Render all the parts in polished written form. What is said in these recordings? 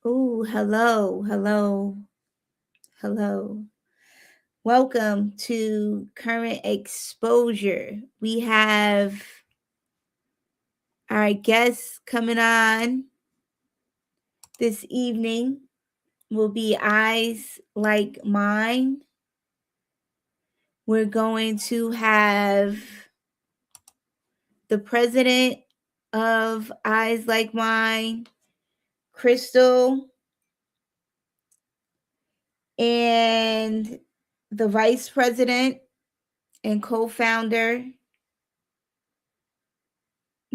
Ooh, hello, hello, hello. Welcome to Current Exposure. We have our guests coming on this evening. Will be Eyes Like Mine. We're going to have the president of Eyes Like Mine, Krystle, and the vice president and co-founder,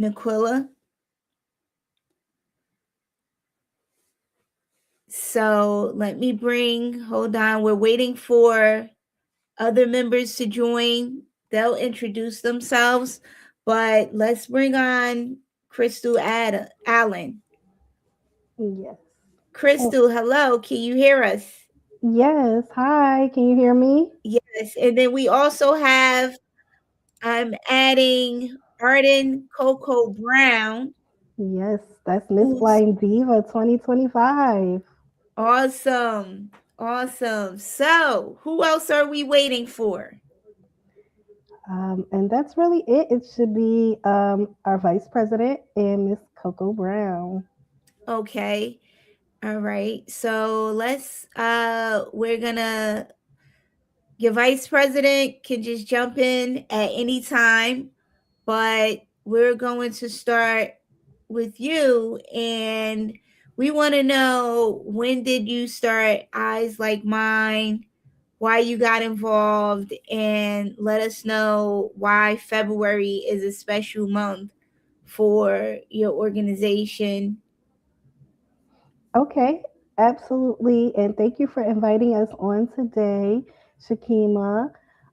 Naquela. So hold on, we're waiting for other members to join. They'll introduce themselves, but let's bring on Allen. Yes. Oh, Krystle, hello, can you hear us? yes. Hi. Can you hear me? Yes, and then we also have, I'm adding Arden Coco Brown, Yes. That's Miss who's Blind Diva 2025. awesome. Awesome. So, who else are we waiting for? And that's really it. It should be our Vice President and Miss Coco Brown. Okay. All right. So we're gonna your vice president can just jump in at any time, but we're going to start with you, and we want to know, when did you start Eyes Like Mine, why you got involved, and let us know why February is a special month for your organization. Okay. Absolutely. And thank you for inviting us on today, Shakima.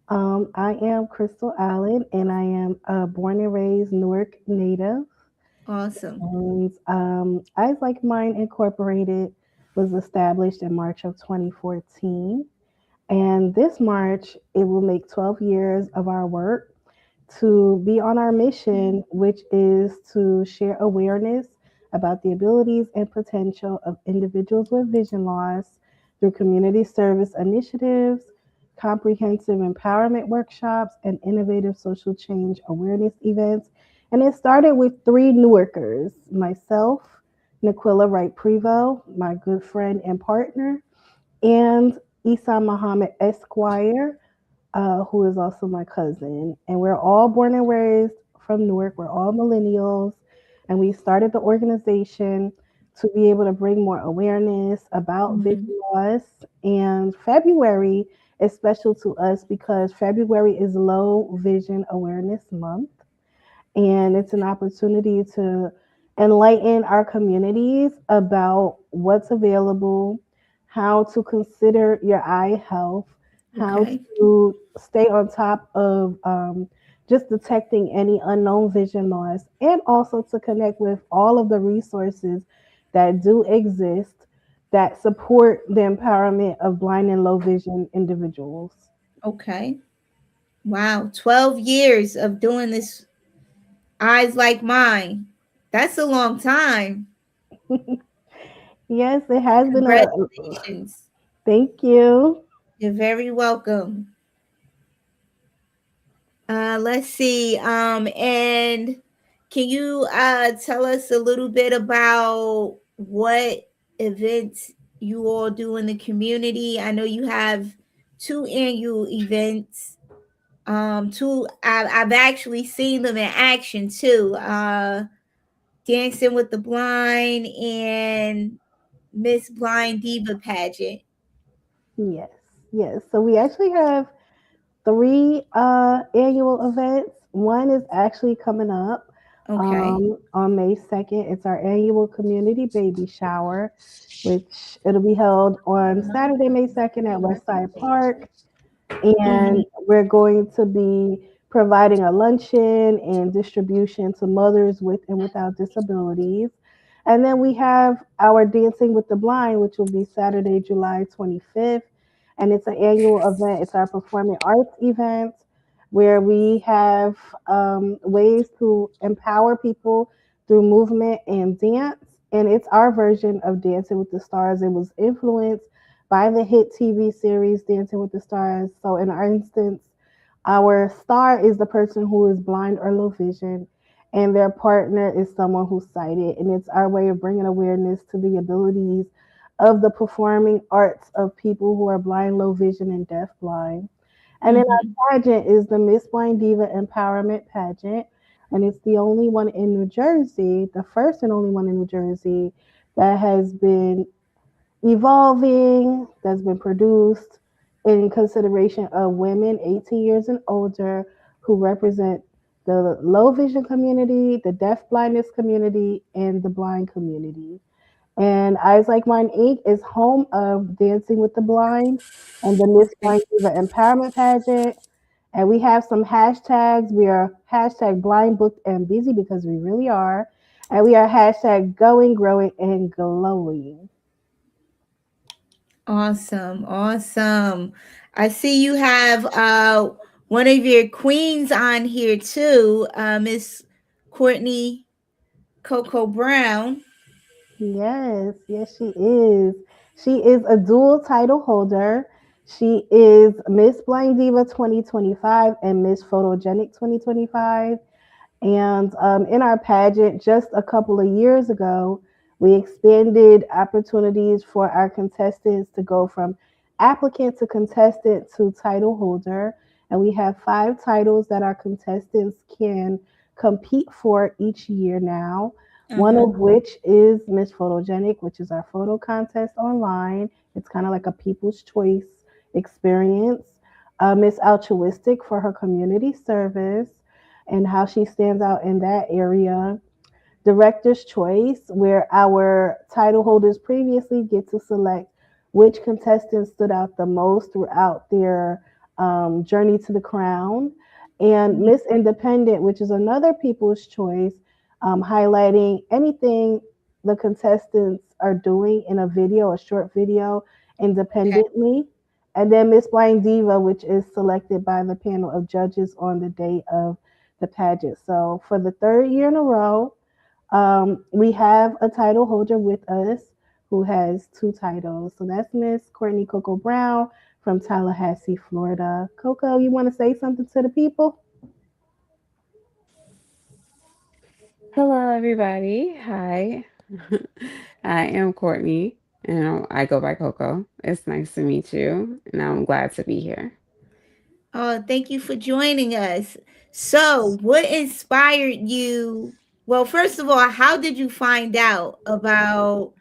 I am Krystle Allen, and I am a born and raised Newark native. Awesome. And Eyes Like Mine Incorporated was established in March of 2014. And this March, it will make 12 years of our work to be on our mission, which is to share awareness about the abilities and potential of individuals with vision loss through community service initiatives, comprehensive empowerment workshops, and innovative social change awareness events. And it started with three Newarkers: myself, Naquela Wright Prevo, my good friend and partner, and Isa Muhammad Esquire, who is also my cousin. And we're all born and raised from Newark. We're all millennials. And we started the organization to be able to bring more awareness about Mhm. vision loss. And February is special to us because February is Low Vision Awareness Month. And it's an opportunity to enlighten our communities about what's available, how to consider your eye health, how Okay. to stay on top of just detecting any unknown vision loss, and also to connect with all of the resources that do exist that support the empowerment of blind and low vision individuals. Okay. Wow. 12 years of doing this, Eyes Like Mine. That's a long time. Yes, it has been a Congratulations. thank you. You're very welcome. Let's see. And can you tell us a little bit about what events you all do in the community? I know you have two annual events. I've actually seen them in action too. Dancing with the Blind and Miss Blind Diva pageant. Yes, yes. So we actually have three annual events. One is actually coming up Okay. on May 2nd. It's our annual community baby shower, which it'll be held on Saturday, May 2nd at Westside Park. And Mhm. we're going to be providing a luncheon and distribution to mothers with and without disabilities. And then we have our Dancing with the Blind, which will be Saturday, July 25th. And it's an annual event. It's our performing arts event where we have ways to empower people through movement and dance. and it's our version of Dancing with the Stars. It was influenced by the hit TV series Dancing with the Stars. So, in our instance, our star is the person who is blind or low vision, and their partner is someone who's sighted. And it's our way of bringing awareness to the abilities of the performing arts of people who are blind, low vision, and deaf blind. And then Mm-hmm. our pageant is the Miss Blind Diva Empowerment Pageant. And it's the only one in New Jersey, the first and only one in New Jersey that has been evolving, that's been produced in consideration of women 18 years and older who represent the low vision community, the deaf blindness community, and the blind community. And Eyes Like Mine Inc. is home of Dancing with the Blind and the Miss Okay. Blind Diva Empowerment Pageant. And we have some hashtags. We are hashtag blind, booked, and busy because we really are. And we are hashtag going, growing, and glowing. Awesome. Awesome. I see you have one of your queens on here too, Miss Courtney Coco Brown. Yes, yes, she is. She is a dual title holder. She is Miss Blind Diva 2025 and Miss Photogenic 2025. And in our pageant, just a couple of years ago, we expanded opportunities for our contestants to go from applicant to contestant to title holder. And we have 5 titles that our contestants can compete for each year now. One Uh-huh. of which is Miss Photogenic, which is our photo contest online. It's kind of like a people's choice experience. Miss Altruistic for her community service and how she stands out in that area. Director's Choice, where our title holders previously get to select which contestants stood out the most throughout their journey to the crown. And Mhm. Miss Independent, which is another People's Choice, highlighting anything the contestants are doing in a video, a short video, Okay. independently. And then Miss Blind Diva, which is selected by the panel of judges on the day of the pageant. So for the third year in a row, we have a title holder with us who has 2 titles. So that's Miss Courtney Coco Brown from Tallahassee, Florida. Coco, you want to say something to the people? Hello, everybody. Hi. I am Courtney, and I go by Coco. It's nice to meet you, and I'm glad to be here. Oh, thank you for joining us. So, what inspired you? Well, first of all, how did you find out about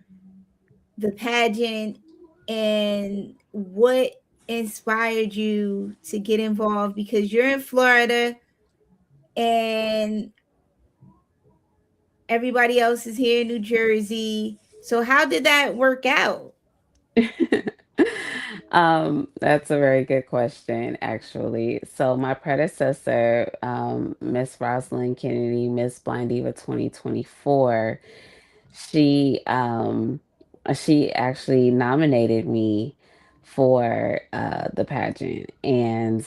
the pageant and what inspired you to get involved? Because you're in Florida and everybody else is here in New Jersey. So, how did that work out? That's a very good question, actually. So, my predecessor, Miss Rosalind Kennedy, Miss Blind Diva 2024, she she actually nominated me for the pageant, and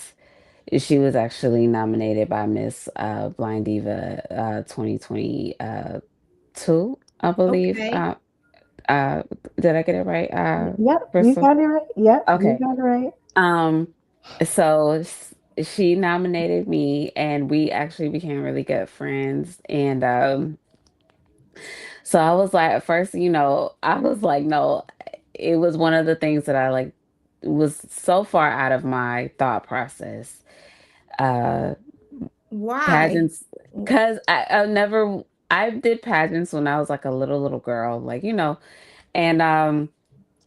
she was actually nominated by Miss Blind Diva 2022, I believe. Okay. Uh, did I get it right, Yep, you Crystal? got it right. Yep, you Okay. got it right. Um, she nominated me, and we actually became really good friends. And so I was like, at first, I was like, no, it was one of the things that I like was so far out of my thought process. Uh, Why? Pageants, because I did pageants when I was like a little girl, like, and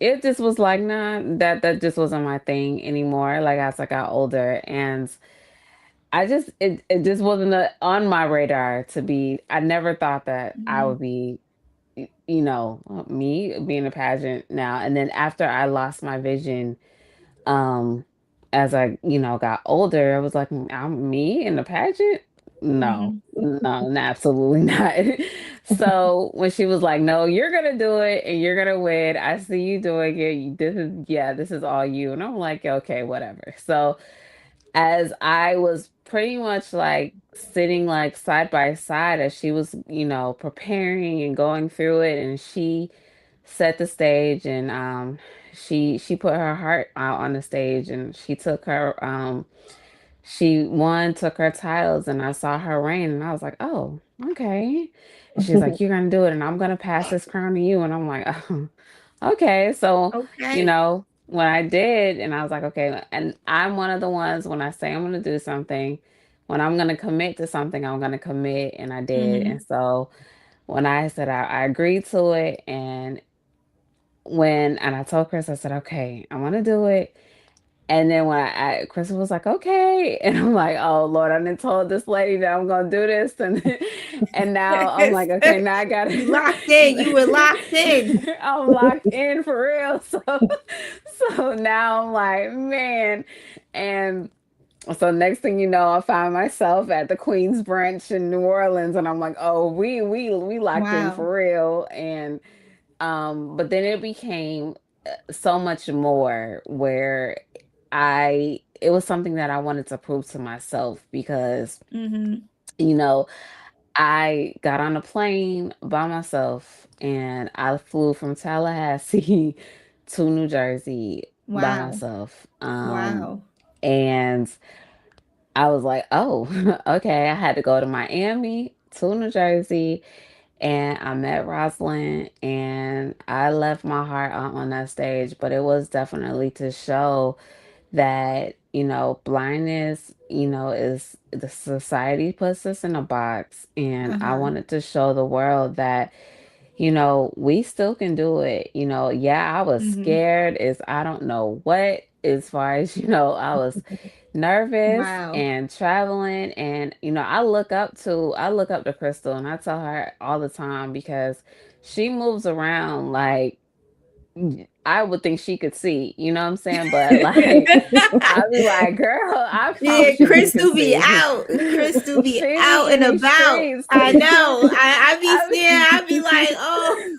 it just was like, nah, that just wasn't my thing anymore. Like as I got older, and it just wasn't on my radar to be. I never thought that I Mhm. would be, me being a pageant now. And then after I lost my vision, um, as I, got older, I was like, I'm me in the pageant? No, Mhm. no, absolutely not. So when she was like, no, you're gonna do it and you're gonna win. I see you doing it. This is all you. And I'm like, okay, whatever. So as I was pretty much like sitting like side by side as she was, preparing and going through it, and she set the stage, and she put her heart out on the stage, and she won, took her titles, and I saw her reign, and I was like, oh, okay. And she's like, you're gonna do it, and I'm gonna pass this crown to you, and I'm like, oh, okay. So, Okay. when I did, and I was like, okay, and I'm one of the ones when I say I'm gonna do something, when I'm gonna commit to something, I'm gonna commit, and I did. And Mm-hmm. so when I said I agreed to it, and I told Chris, I said, okay, I want to do it. And then when Chris was like, okay, and I'm like, oh Lord, I done told this lady that I'm gonna do this, and and now I'm like, okay, now I You gotta, locked in. You were locked in. I'm locked in for real. So now I'm like, man, and so next thing you know, I find myself at the Queen's Branch in New Orleans, and I'm like, oh, we locked in Wow. for real, and but then it became so much more where it was something that I wanted to prove to myself because, Mm-hmm. you know, I got on a plane by myself and I flew from Tallahassee to New Jersey by Wow. myself. Wow. And I was like, oh, okay. I had to go to Miami to New Jersey, and I met Rosalind, and I left my heart out on that stage, but it was definitely to show that, blindness, is the society puts us in a box. And I Uh-huh. wanted to show the world that, we still can do it. Yeah, I was Mm-hmm. scared as I don't know what, as far as, I was nervous Wow. and traveling. And, I look up to Krystle, and I tell her all the time because she moves around like I would think she could see, you know what I'm saying? But like, I'd be like, girl, I Yeah, promise you, you can Crystal be see. out. Crystal be She out be in and these about. streets. I know. I be I seeing. I be like, oh.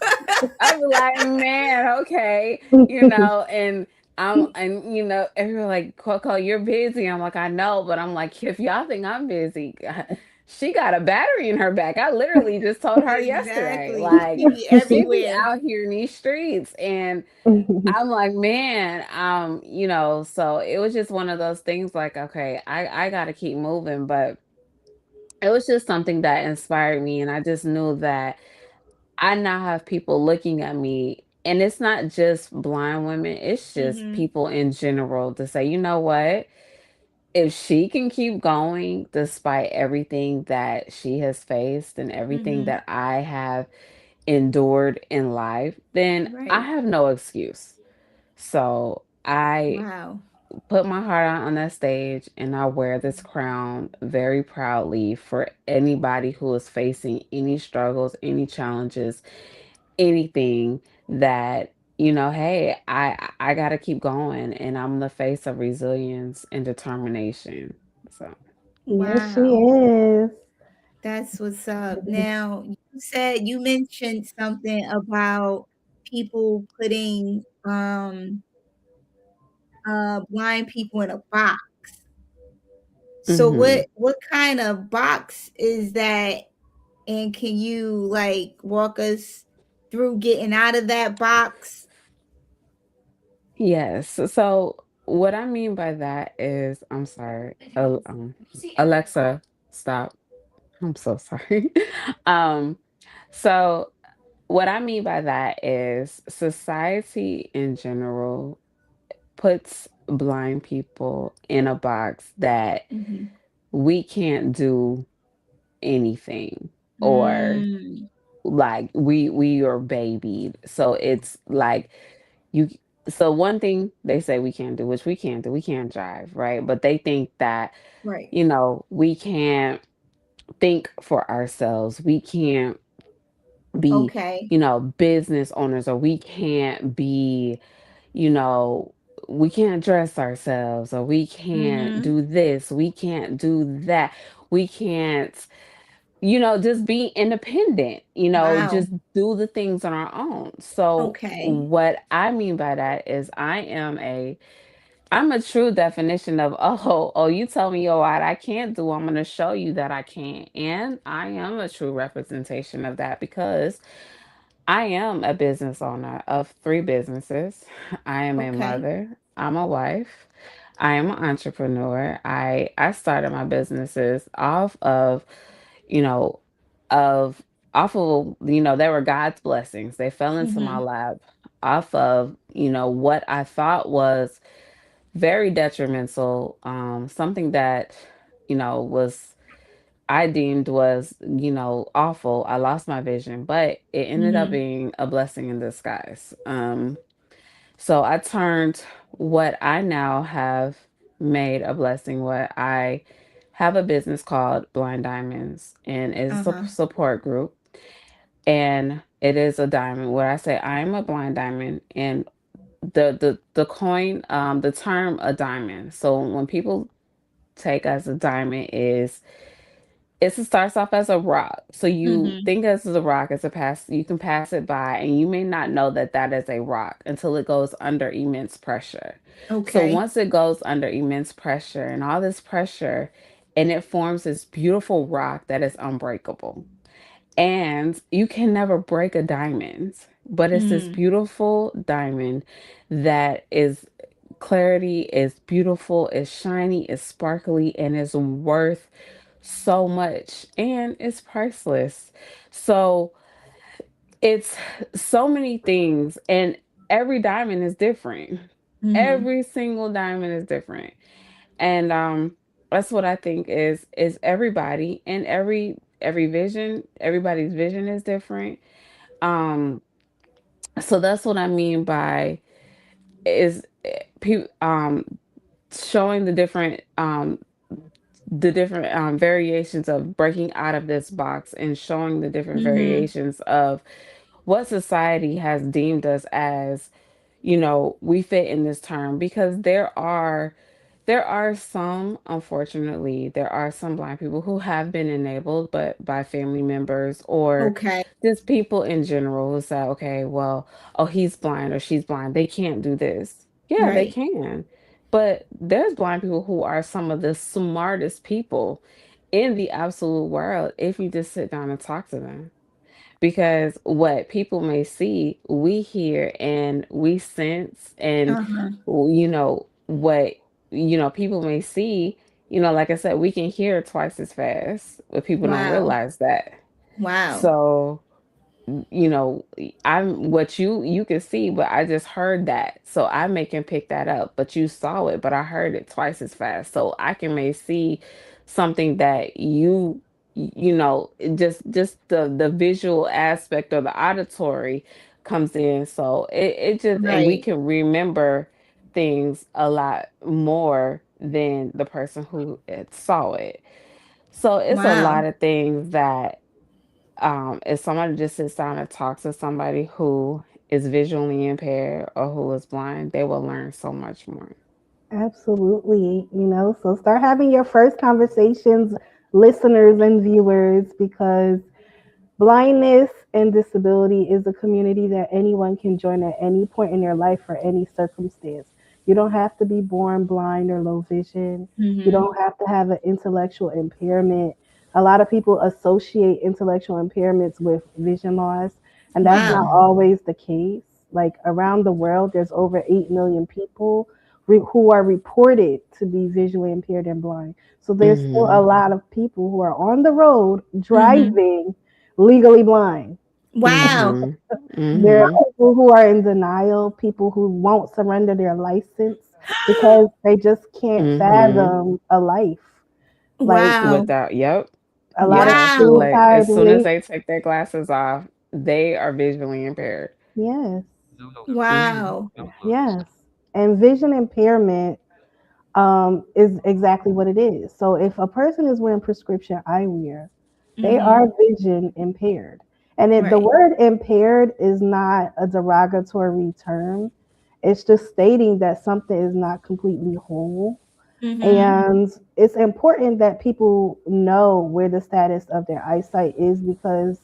I'd be like, man, okay, and everyone like, Coco, you're busy. I'm like, I know, but I'm like, if y'all think I'm busy, she got a battery in her back. I literally just told her yesterday, Exactly. like, She be she be everywhere. out here in these streets, and I'm like, man, so it was just one of those things like, okay, I gotta keep moving, but it was just something that inspired me, and I just knew that I now have people looking at me, and it's not just blind women, it's just Mm-hmm. people in general to say, you know what? If she can keep going despite everything that she has faced and everything Mm-hmm. that I have endured in life, then I Right. have no excuse. So I Wow. put my heart out on that stage, and I wear this crown very proudly for anybody who is facing any struggles, any challenges, anything that, hey, I got to keep going, and I'm the face of resilience and determination. So, Yes, she Wow. is. That's what's up. Now, you mentioned something about people putting blind people in a box. So mhm. what kind of box is that, and can you like walk us through getting out of that box? Yes. So what I mean by that is, I'm sorry, Alexa, stop. I'm so sorry. um, so what I mean by that is society in general puts blind people in a box that Mhm. we can't do anything, or Mm, like we are babied. So it's like you so one thing they say we can't do, which we can't do, we can't drive, right? But they think that, right. we can't think for ourselves. We can't be, Okay. business owners, or we can't be, you know, we can't dress ourselves, or we can't Mhm. do this, we can't do that. We can't, just be independent, Wow. just do the things on our own. So Okay. what I mean by that is I am a I'm a true definition of, oh, you tell me, oh, what I can't do, I'm going to show you that I can. And I am a true representation of that because I am a business owner of three businesses. I am a Okay. mother, I'm a wife, I am an entrepreneur. I started my businesses you know, of off of, they were God's blessings. They fell into my Mm-hmm. lap off of, what I thought was very detrimental, something that, was I deemed was, awful. I lost my vision, but it ended up Mm-hmm. being a blessing in disguise. So I turned what I now have made a blessing. What I have a business called Blind Diamonds, and it's a Uh-huh. support group. And it is a diamond. Where I say I am a blind diamond, and the coin, the term a diamond. So when people take as a diamond is it starts off as a rock. So you Mm-hmm. think as a rock, as a pass, you can pass it by, and you may not know that that is a rock until it goes under immense pressure. So Okay. once it goes under immense pressure and all this pressure, and it forms this beautiful rock that is unbreakable. And you can never break a diamond, but it's this Mm-hmm. beautiful diamond that is clarity, is beautiful, is shiny, is sparkly, and is worth so much, and it's priceless. So it's so many things, and every diamond is different. Mm-hmm. Every single diamond is different. And that's what I think is everybody, and every vision, everybody's vision is different. Um so that's what I mean by is people showing the different variations of breaking out of this box, and showing the different Mm-hmm. variations of what society has deemed us as, we fit in this term. Because there are some, unfortunately, there are some blind people who have been enabled, but by family members or Okay. just people in general who say, okay, well, oh, he's blind or she's blind, they can't do this. Yeah, they Right. can. But there's blind people who are some of the smartest people in the absolute world if you just sit down and talk to them. Because what people may see, we hear and we sense, and Uh-huh. what people may see, like I said, we can hear twice as fast, but people don't Wow. realize that. Wow. So I'm what you can see, but I just heard that. So I may can pick that up, but you saw it, but I heard it twice as fast. So I can may see something that just the visual aspect or the auditory comes in. So it just, and we Right. can remember things a lot more than the person who saw it. So it's a Wow. lot of things that if somebody just sits down and talks to somebody who is visually impaired or who is blind, they will learn so much more. Absolutely. So start having your first conversations, listeners and viewers, because blindness and disability is a community that anyone can join at any point in their life for any circumstance. You don't have to be born blind or low vision. You Mm-hmm. don't have to have an intellectual impairment. A lot of people associate intellectual impairments with vision loss, and that's not Wow. always the case. Like around the world, there's over 8 million people who are reported to be visually impaired and blind. So there's still a Mhm. lot of people who are on the road Mm-hmm. driving legally blind. Wow. Mhm. There are Mhm. people who are in denial, people who won't surrender their license because they just can't Mhm. fathom a life. Like Wow. Without, yep, a lot of yes. Wow. Like suicide as soon as rate. they take their glasses off, they are visually impaired. Yes, Mhm. Wow. yes. And vision impairment is exactly what it is. So if a person is wearing prescription eyewear, they Mm-hmm. are vision impaired. And the Right. word impaired is not a derogatory term. It's just stating that something is not completely whole. Mm-hmm. And it's important that people know where the status of their eyesight is, because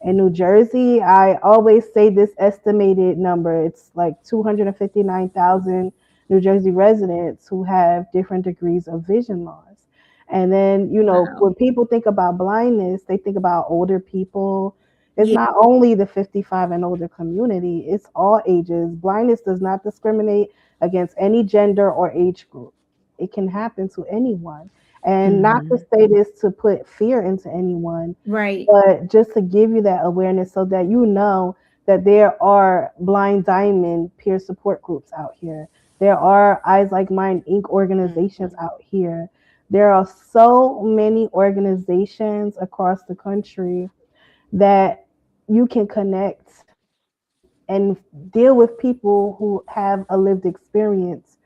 in New Jersey, I always say this estimated number. It's like 259,000 New Jersey residents who have different degrees of vision loss. And then, Wow. when people think about blindness, they think about older people. It's Yeah. not only the 55 and older community, it's all ages. Blindness does not discriminate against any gender or age group. It can happen to anyone. And not to Hmm. say this to put fear into anyone, Right. but just to give you that awareness so that you know that there are Blind Diamond peer support groups out here. There are Eyes Like Mine Inc. organizations Hmm. out here. There are so many organizations across the country that you can connect and deal with people who have a lived experience,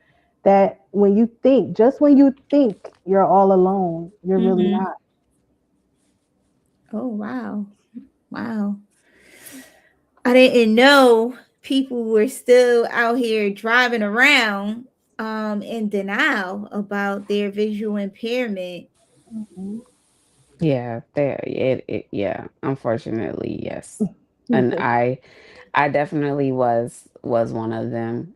that when you think you're all alone, you're really Mm-hmm. not. Oh, wow. Wow. I didn't know people were still out here driving around in denial about their visual impairment. Mhm. Yeah, yeah, unfortunately, yes. And I definitely was one of them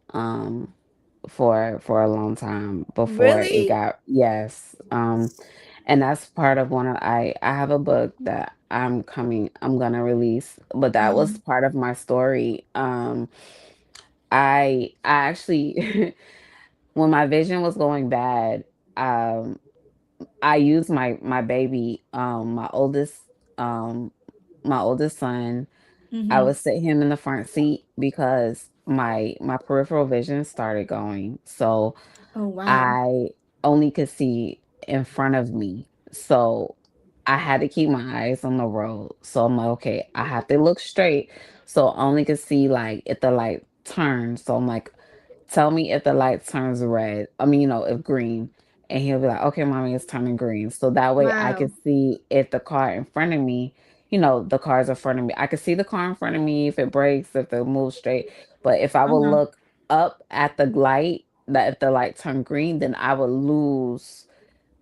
for a long time before it Really? got, yes. And that's part of one of, I have a book that I'm gonna release, but that was Uh-huh. part of my story. I actually when my vision was going bad, um I used my baby, um my oldest son. I Mm-hmm. would sit him in the front seat because my peripheral vision started going. So Oh, wow. I only could see in front of me. So I had to keep my eyes on the road. So I'm like, okay, I have to look straight. So I only could see like if the light turns. So I'm like, tell me if the light turns red. I mean, if green. And he'll be like, okay, mommy, it's turning green. So that way I Wow. can see if the car in front of me, the cars in front of me. I can see the car in front of me if it brakes, if it moves straight. But if I will Uh-huh. look up at the light, that if the light turned green, then I would lose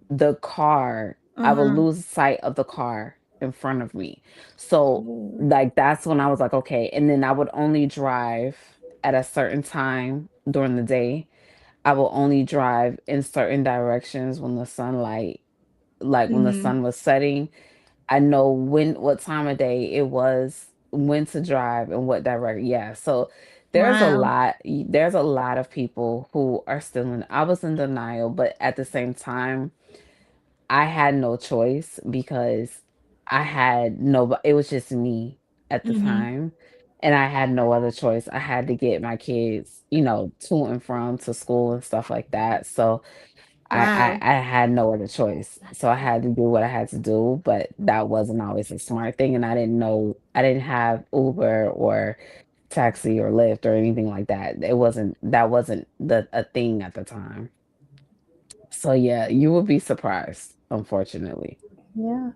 the car. I would Uh-huh. lose sight of the car in front of me. So Oh. like that's when I was like, okay. And then I would only drive at a certain time during the day. I will only drive in certain directions when the sunlight, like when the Mm-hmm. sun was setting. I know what time of day it was, when to drive and what direction. Yeah. So Wow. there's a lot of people who are still in, I was in denial, but at the same time, I had no choice because I had no, it was just me at the Mm-hmm. time. And I had no other choice. I had to get my kids, to and from to school and stuff like that. So Wow. I had no other choice. So I had to do what I had to do, but that wasn't always a smart thing. And I didn't have Uber or taxi or Lyft or anything like that. That wasn't a thing at the time. So yeah, you would be surprised, unfortunately. Yeah.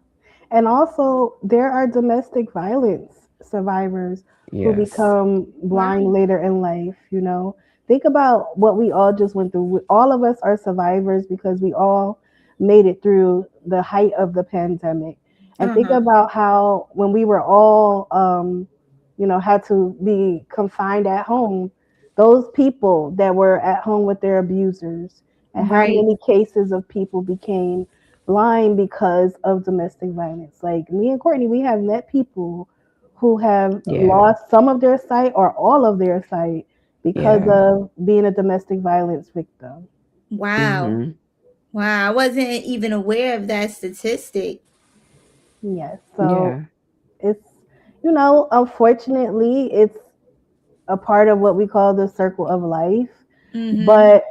And also, there are domestic violence survivors who Yes. become blind Wow. later in life. Think about what we all just went through. All of us are survivors because we all made it through the height of the pandemic. And think Uh-huh. about how when we were all, had to be confined at home, those people that were at home with their abusers, and how Right. many cases of people became blind because of domestic violence. Like me and Courtney, we have met people who have Yeah. lost some of their sight or all of their sight because Yeah. of being a domestic violence victim. Wow. Mhm. Wow. I wasn't even aware of that statistic. Yes. So Yeah. it's, unfortunately, it's a part of what we call the circle of life. Mm-hmm. But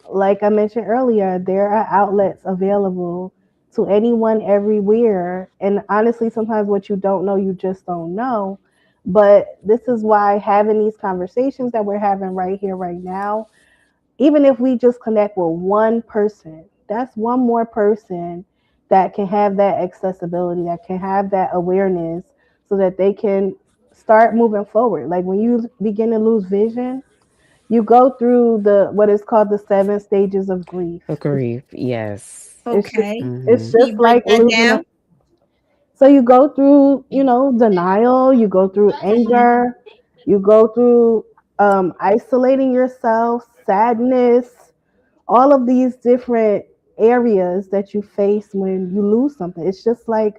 like I mentioned earlier, there are outlets available to anyone everywhere. And honestly, sometimes what you don't know, you just don't know. But this is why having these conversations that we're having right here, right now, even if we just connect with one person, that's one more person that can have that accessibility, that can have that awareness so that they can start moving forward. Like when you begin to lose vision, you go through the what is called the 7 stages of grief. Agree. Yes. It's just Okay. it's Mhm. Can you just break like that losing a down? so you go through, denial, you go through Mm-hmm. anger, you go through isolating yourself, sadness, all of these different areas that you face when you lose something. It's just like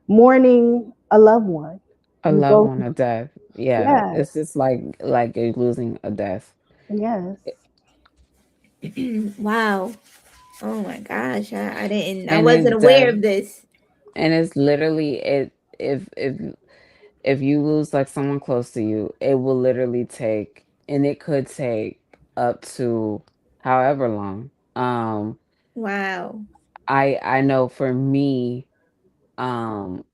mourning a loved one. A You loved go, one, a death. Yeah, yes, it's just like you're losing a death. yes, Wow. Oh my gosh. I And wasn't it's aware death. of this. And it's literally it if you lose like someone close to you, it will literally take, and it could take up to however long. Wow. I know for me, um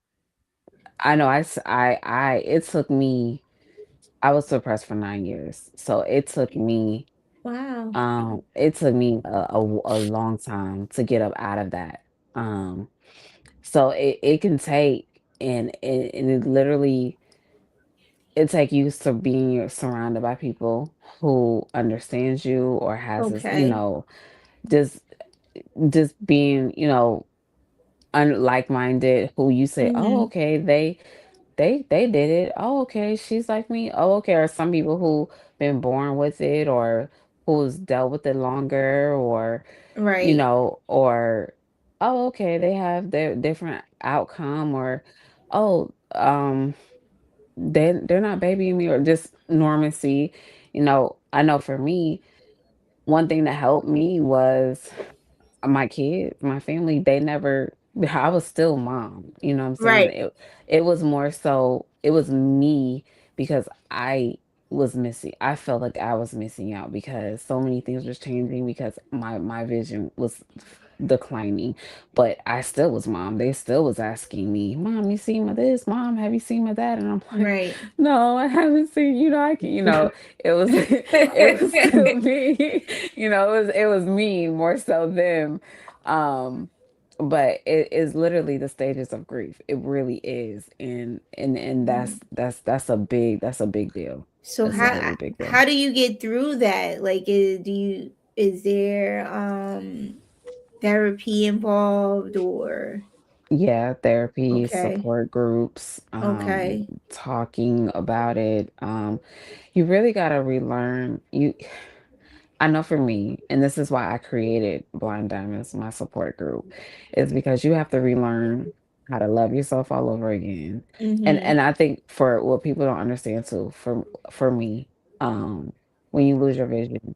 I know I it took me, I was suppressed for 9 years. So Wow. it took me a long time to get up out of that. Um so it can take, and it literally, it take you to being surrounded by people who understands you or has this, Okay. just being, like-minded, who you say, oh, Mm-hmm. okay, they did it. Oh, okay, she's like me. Oh, okay. Or some people who been born with it, or who's dealt with it longer, or Right. or oh, okay, they have their different outcome, or oh, they're not babying me, or just normancy. I know for me, one thing that helped me was my kids, my family. They never, I was still mom, you know what I'm saying? Right. It was more so, it was me, because I was missing. I felt like I was missing out because so many things was changing, because my vision was declining. But I still was mom. They still was asking me, Mom, you seen my this? Mom, have you seen my that? And I'm like, Right. no, I haven't seen, I can, it was it was still me. It was me more so them. um but it is literally the stages of grief. It really is. And that's a big deal. So That's a how really big deal. how do you get through that? Like, is there therapy involved or Yeah, therapy, okay. support groups, Okay. talking about it. You really got to relearn. I know for me, and this is why I created Blind Diamonds, my support group, is because you have to relearn how to love yourself all over again. Mm-hmm. And I think, for what people don't understand too, for me, when you lose your vision,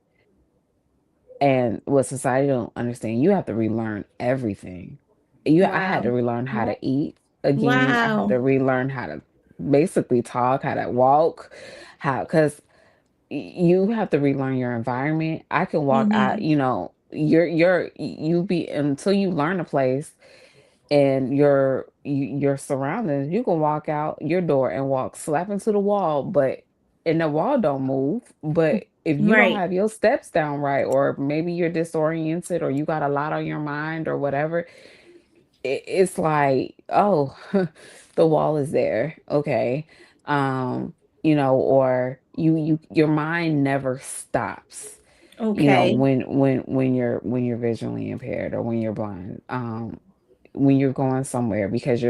and what society don't understand, you have to relearn everything. I had to Wow. relearn how yeah, to eat again. I had Wow. to relearn how to basically talk, how to walk, because you have to relearn your environment. I can walk out, Mm-hmm. you be, until you learn a place and your surroundings. You can walk out your door and walk slap into the wall, and the wall don't move. But if you don't Right. have your steps down right, or maybe you're disoriented, or you got a lot on your mind, or whatever, it's like, oh, the wall is there. Okay. um or your mind never stops, Okay. when you're visually impaired, or when you're blind, when you're going somewhere, because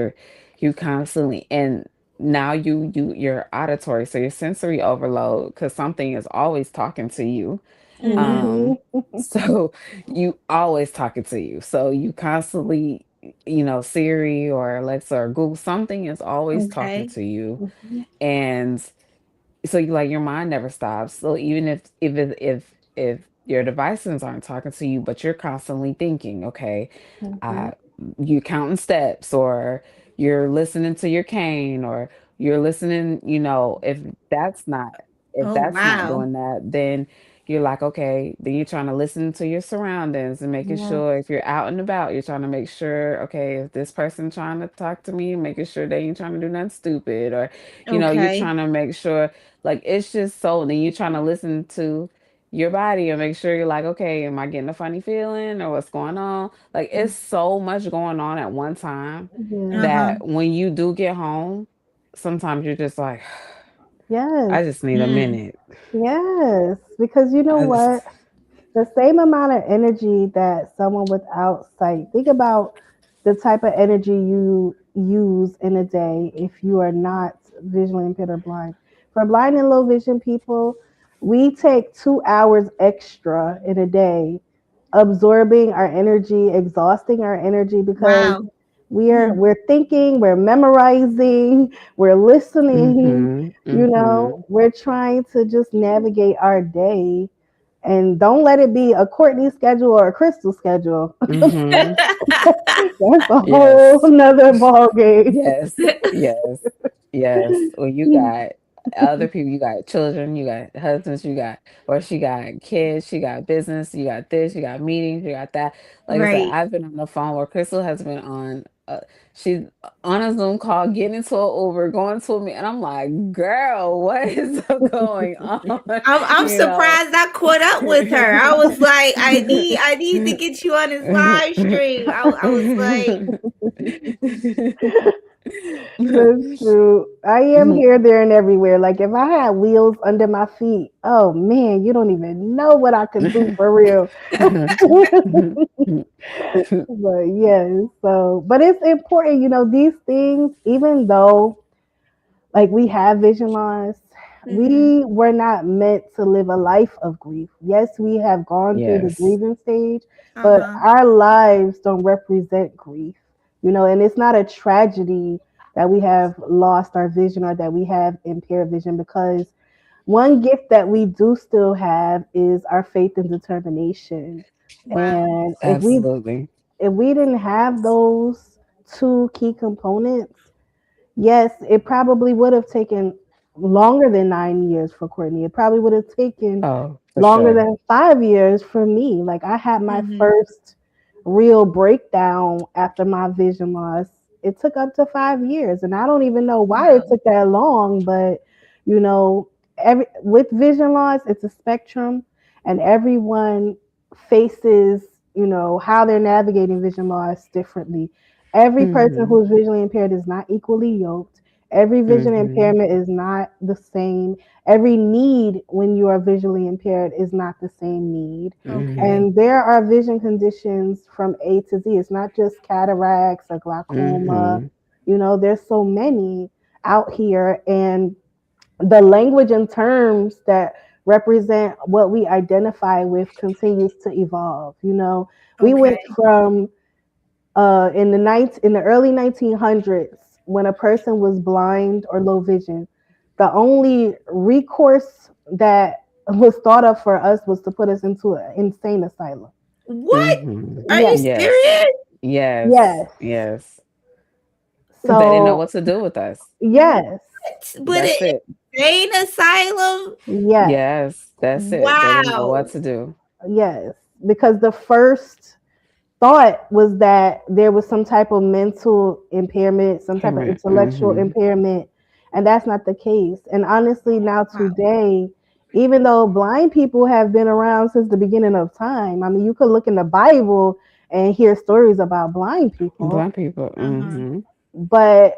you constantly, and now you're auditory, so your sensory overload, because something is always talking to you. Mm-hmm. um mm-hmm, so you always talking to you, so you constantly, Siri or Alexa or Google, something is always talking Okay. to you. mm-hmm, And so you, like, your mind never stops. So even if your devices aren't talking to you, but you're constantly thinking, okay, mm-hmm, uh you're counting steps, or you're listening to your cane, or you're listening, that's not if Oh that's not wow. doing that, then you're like, okay, then you're trying to listen to your surroundings, and making yeah, sure, if you're out and about, you're trying to make sure, okay, if this person trying to talk to me, making sure they ain't trying to do nothing stupid, or you're Okay. trying to make sure, like, it's just so, then you're trying to listen to your body and make sure, you're like, okay, am I getting a funny feeling, or what's going on? Like, it's so much going on at one time, yeah, Uh-huh. that when you do get home, sometimes you're just like, yes, I just need a Mm. minute. yes. Because you know I just, what? The same amount of energy that someone without sight, think about the type of energy you use in a day if you are not visually impaired or blind. For blind and low vision people, We take 2 hours extra in a day, absorbing our energy, exhausting our energy because Wow. we're Hmm. we're thinking, we're memorizing, we're listening, Mhm. Mhm. we're trying to just navigate our day. And don't let it be a Courtney schedule or a Krystle schedule. Mhm. That's a whole Yes. nother ball game. Yes. Yes. Yes. Well, you got other people, you got children, you got husbands, you got, or she got kids, she got business, you got this, you got meetings, you got that. Like I said, Right. I've been on the phone where Crystal has been on, she's on a Zoom call, getting into an Uber, going to a meet, and I'm like, girl, what is going on? I'm You know? surprised I caught up with her. I was like, I need to get you on this live stream. I was like, That's true. I am here, there, and everywhere. Like if I had wheels under my feet, oh man, you don't even know what I could do for real. But yes, so but it's important, these things, even though like we have vision loss, mm-hmm. we were not meant to live a life of grief. Yes, we have gone through the Yes. grieving stage, but Uh-huh. our lives don't represent grief, and it's not a tragedy that we have lost our vision or that we have impaired vision, because one gift that we do still have is our faith and determination. Wow. And Absolutely. if we didn't have those two key components, yes, it probably would have taken longer than 9 years for Courtney. It probably would have taken Oh, for longer sure. than 5 years for me. Like I had my Mm-hmm. first real breakdown after my vision loss. It took up to 5 years, and I don't even know why it Wow. took that long. But you know, every with vision loss, it's a spectrum, and everyone faces how they're navigating vision loss differently. Every person Mhm. who's visually impaired is not equally yoked. Every vision Mhm. impairment is not the same. Every need when you are visually impaired is not the same need. Mhm. Okay. And there are vision conditions from A to Z. It's not just cataracts or glaucoma. Mhm. There's so many out here. And the language and terms that represent what we identify with continues to evolve. We went Okay. from in the early 1900s, when a person was blind or low vision, the only recourse that was thought of for us was to put us into an insane asylum. What? Mhm. Are you Yes, Yes. serious? Yes. yes. Yes. Because they didn't know So what to do with us. yes, What? But That's it it. insane asylum? yes, Yes. That's it. They didn't know what Wow. to do. yes. Because the first thought was that there was some type of mental impairment, some type of Payment. intellectual Mhm. impairment, and that's not the case. And honestly, now Wow. today, even though blind people have been around since the beginning of time, I mean, you could look in the Bible and hear stories about blind people, Blind people. Uh-huh. Mhm. but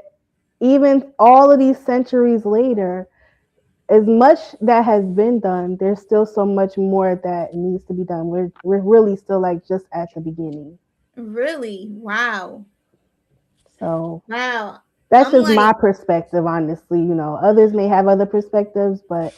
even all of these centuries later, as much that has been done, there's still so much more that needs to be done. We're really still like just at the beginning. Really? Wow. So Wow. that's I'm just like, my perspective, honestly. Others may have other perspectives, but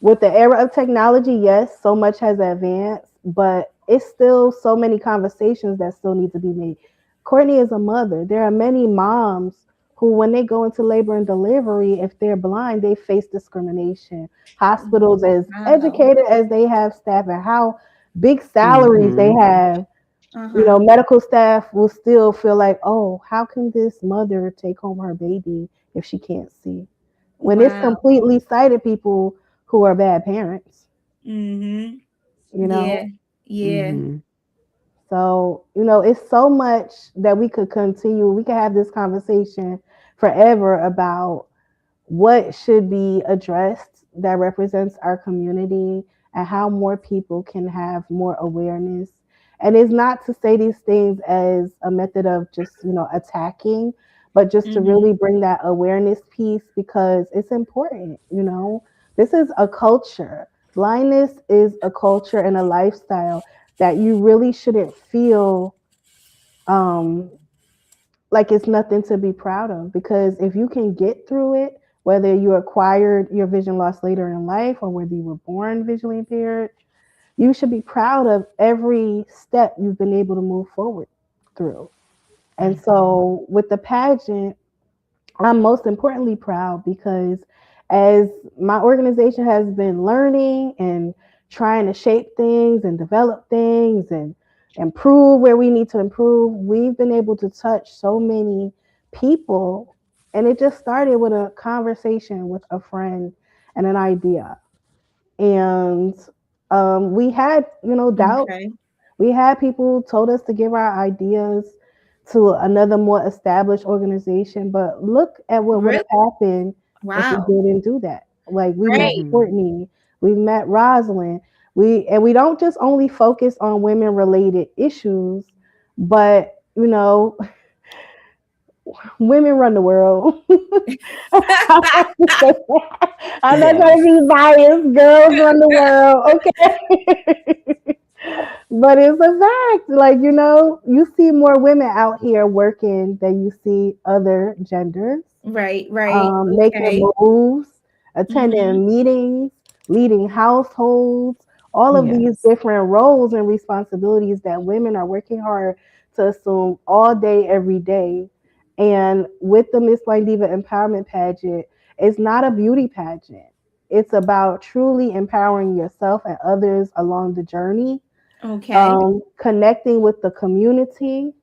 with the era of technology, yes, so much has advanced, but it's still so many conversations that still need to be made. Courtney is a mother. There are many moms who, when they go into labor and delivery, if they're blind, they face discrimination. Hospitals, as wow. educated as they have staff and how big salaries they Mhm. have, Uh-huh. medical staff will still feel like, oh, how can this mother take home her baby if she can't see? When it's Wow. completely sighted people who are bad parents, Mm-hmm. you Yeah. know? Yeah. Mhm. So, it's so much that we could continue. We could have this conversation forever about what should be addressed that represents our community and how more people can have more awareness. And it's not to say these things as a method of just, attacking, but just to Mm-hmm. really bring that awareness piece because it's important. This is a culture. Blindness is a culture and a lifestyle that you really shouldn't feel um, like it's nothing to be proud of, because if you can get through it, whether you acquired your vision loss later in life or whether you were born visually impaired, you should be proud of every step you've been able to move forward through. And Mhm. so with the pageant, I'm most importantly proud because as my organization has been learning and trying to shape things and develop things and improve where we need to improve, we've been able to touch so many people. And it just started with a conversation with a friend and an idea. And we had, doubts. Okay. We had people told us to give our ideas to another more established organization, but look at what would Really? have happened if we Wow. didn't do that. Like we met Right. Mm-hmm. Courtney, we met Rosalind. We don't just only focus on women related issues, but women run the world. I'm not trying Yes. to be biased. Girls run the world, okay? But it's a fact. Like, you see more women out here working than you see other genders, Right, right. making Okay. moves, Mhm. attending meetings, leading households, all of these Yes. different roles and responsibilities that women are working hard to assume all day, every day. And with the Miss Blind Diva Empowerment Pageant, it's not a beauty pageant. It's about truly empowering yourself and others along the journey, Okay. connecting with the community,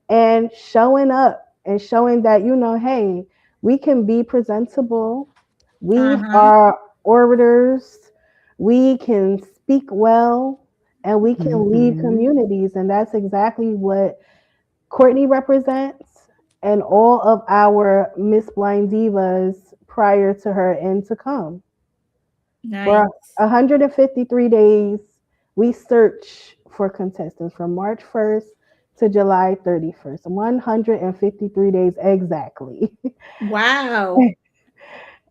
and showing up and showing that, hey, we can be presentable, we Uh-huh. are orators, we can speak well, and we can lead Mm-hmm. communities. And that's exactly what Courtney represents and all of our Miss Blind Divas prior to her and to come. For Nice. 153 days, we search for contestants from March 1st to July 31st. 153 days exactly. Wow.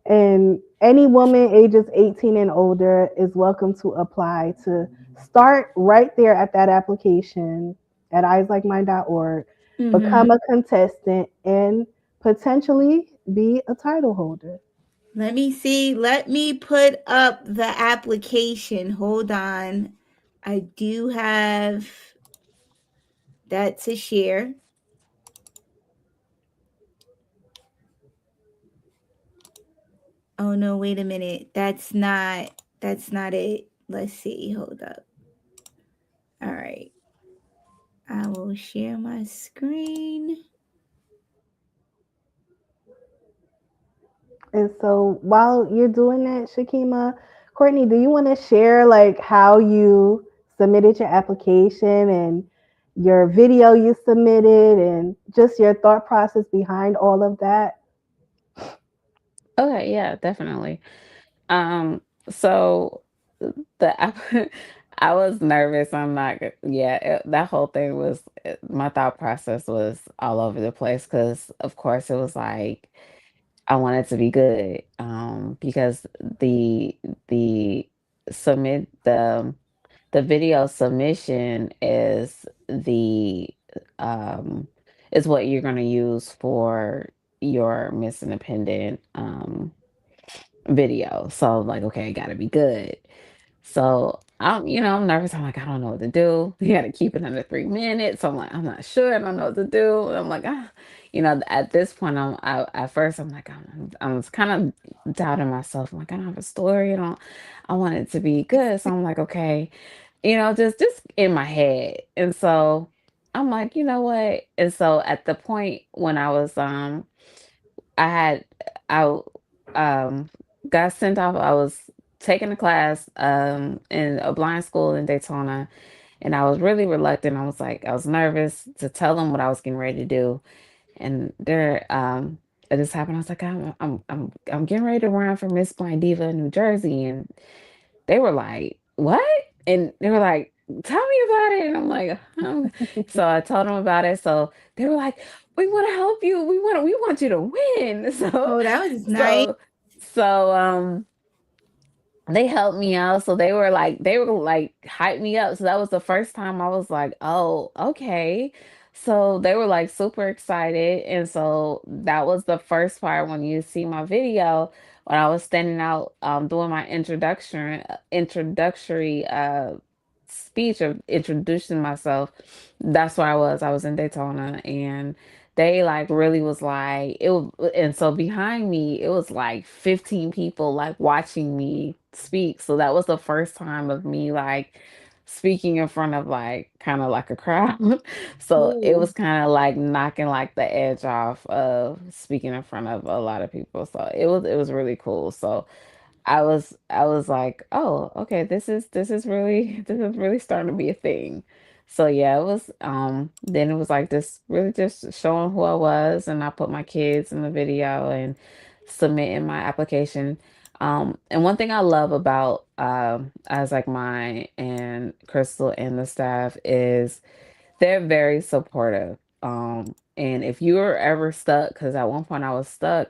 And any woman ages 18 and older is welcome to apply to start right there at that application at eyeslikeMine.org, become Mhm. a contestant, and potentially be a title holder. Let me see. Let me put up the application. Hold on. I do have that to share. Oh no, wait a minute. That's not it. Let's see. Hold up. All right. I will share my screen. And so while you're doing that, Shakima, Courtney, do you want to share like how you submitted your application and your video you submitted and just your thought process behind all of that? Okay, yeah, definitely. So the I was nervous. I'm not yeah, that whole thing was my thought process was all over the place because of course it was like I wanted to be good. Because the submit the video submission um is what you're going to use for your Miss Independent video. So I'm like, okay, it got to be good. So I'm nervous. I'm like, I don't know what to do. You got to keep it under 3 minutes. So I'm like, I'm not sure. I don't know what to do. I'm like, at this point, at first, I'm like, I was kind of doubting myself. I'm like, I don't have a story. I want it to be good. So I'm like, okay, just in my head. And so I'm like, you know what? And so at the point when I had I got sent off. I was taking a class in a blind school in Daytona, and I was really reluctant. I was nervous to tell them what I was getting ready to do. And it just happened. I was like, I'm getting ready to run for Miss Blind Diva in New Jersey, and they were like, "What?" And they were like, "Tell me about it." And I'm like, so I told them about it. So they were like, "We want to help you. We want you to win." Oh, that was nice. So so they helped me out. So they were like hype me up. So that was the first time I was like, "Oh, okay." So they were like super excited. And so that was the first part when you see my video when I was standing out doing my introductory speech of introducing myself. That's where I was. I was in Daytona, and they like really was like it was, and so behind me it was like 15 people like watching me speak. So that was the first time of me like speaking in front of like kind of like a crowd. So it Cool. was kind of like knocking like the edge off of speaking in front of a lot of people. So it was really cool. So I was like, "Oh, okay, this is really this is really starting to be a thing." So yeah, it was then it was like this really just showing who I was, and I put my kids in the video and submitting my application. And one thing I love about as like mine and Crystal and the staff is they're very supportive. And if you were ever stuck, because at one point I was stuck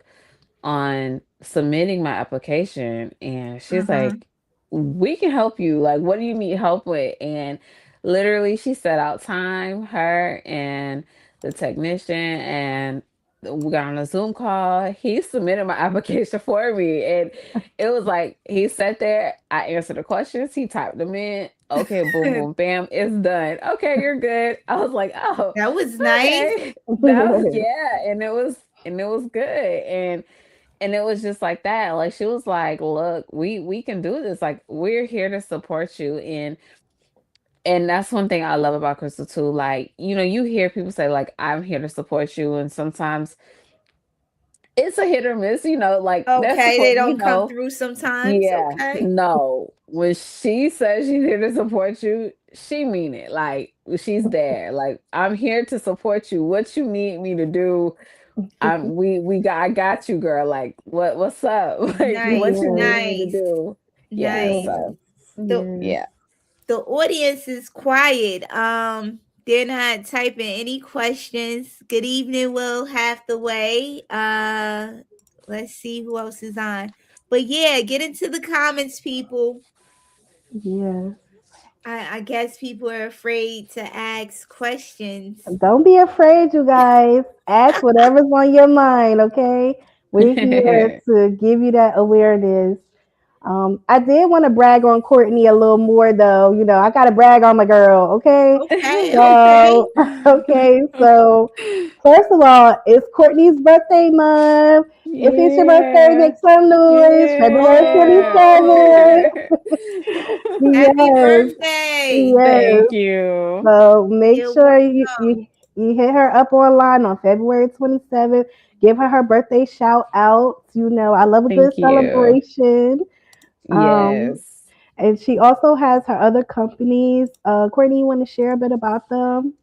on submitting my application, and she's Uh-huh. like, we can help you, like what do you need help with? And literally she set out time, her and the technician, and we got on a Zoom call. He submitted my application for me, and it was like he sat there, I answered the questions, he typed them in, okay, boom boom bam, it's done, okay, you're good. I was like, oh, That was nice. okay. That was, yeah, and it was good. And it was just like that. Like she was like, "Look, we can do this. Like we're here to support you." And that's one thing I love about Crystal too. Like, you hear people say like, "I'm here to support you," and sometimes it's a hit or miss. Like that Okay, support. they don't come through sometimes. Yeah, Okay. no. When she says she's here to support you, she mean it. Like she's there. Like I'm here to support you. What you need me to do, I got you, girl. Like what's up? Like what Nice, you Yes, need me to nice, do? Yeah, nice. yes, so The yes, yeah. the audience is quiet. They're not typing any questions. Good evening, Will, half the way. Let's see who else is on. But yeah, get into the comments, people. yes. I guess people are afraid to ask questions. Don't be afraid, you guys. Ask whatever's on your mind, okay? We're here to give you that awareness. I did want to brag on Courtney a little more, though. I got to brag on my girl, okay? Okay, okay. So, okay, so first of all, it's Courtney's birthday month. If it's your birthday, Yeah. make some noise. February Oh, 27th. Yeah. happy Yes, birthday. yes. Thank you. So make You're sure you hit her up online on February 27th. Give her birthday shout out. I love a good Thank you. celebration. Um, Yes. and she also has her other companies. Courtney, you want to share a bit about them?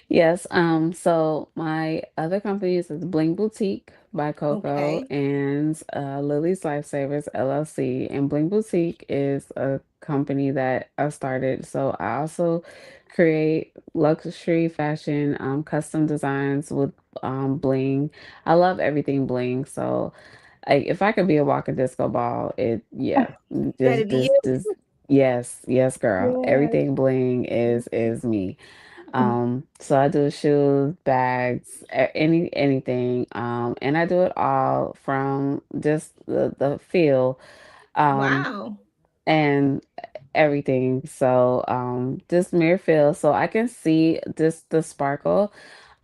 Yes, so my other companies is Bling Boutique by Coco okay. and Lily's Lifesavers LLC. And Bling Boutique is a company that I started. So I also create luxury fashion, custom designs with bling. I love everything bling. So like if I could be a walking disco ball, yeah, That'd just be just you. just yes, yes, girl. Yes. Everything bling is me. So I do shoes, bags, anything. And I do it all from just the feel, um, Wow. and everything. So just mere feel, so I can see just the sparkle,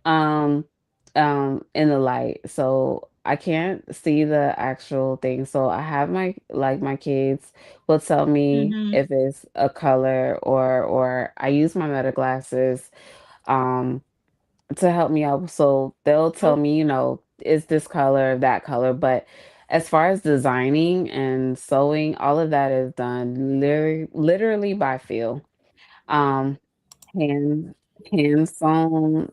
um, in the light. So I can't see the actual thing. So I have my kids will tell me Mm-hmm. if it's a color, or I use my meta glasses um to help me out. So they'll tell Oh, me, is this color, that color. But as far as designing and sewing, all of that is done literally by feel. Um, hand hand sewn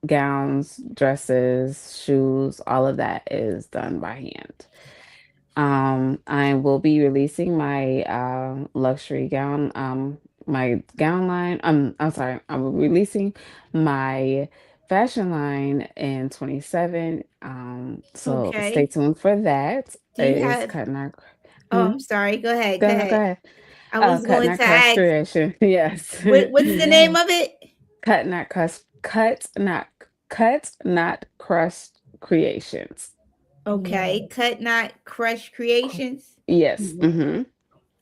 gowns, dresses, shoes, all of that is done by hand. I will be releasing my luxury gown, my gown line. I'm sorry, I'm releasing my fashion line in 27. So stay okay. tuned for that. Do It you is have? cutting our. Oh, Hmm? I'm sorry. Go ahead. Go Go ahead. ahead. I was Cutting going our to crust ask. creation. Yes. What's the name Yes. of it? Cutting our crust cut not cut not crushed creations. Okay. Yeah. Cut Not Crush Creations. Yes. Yeah. Mm-hmm.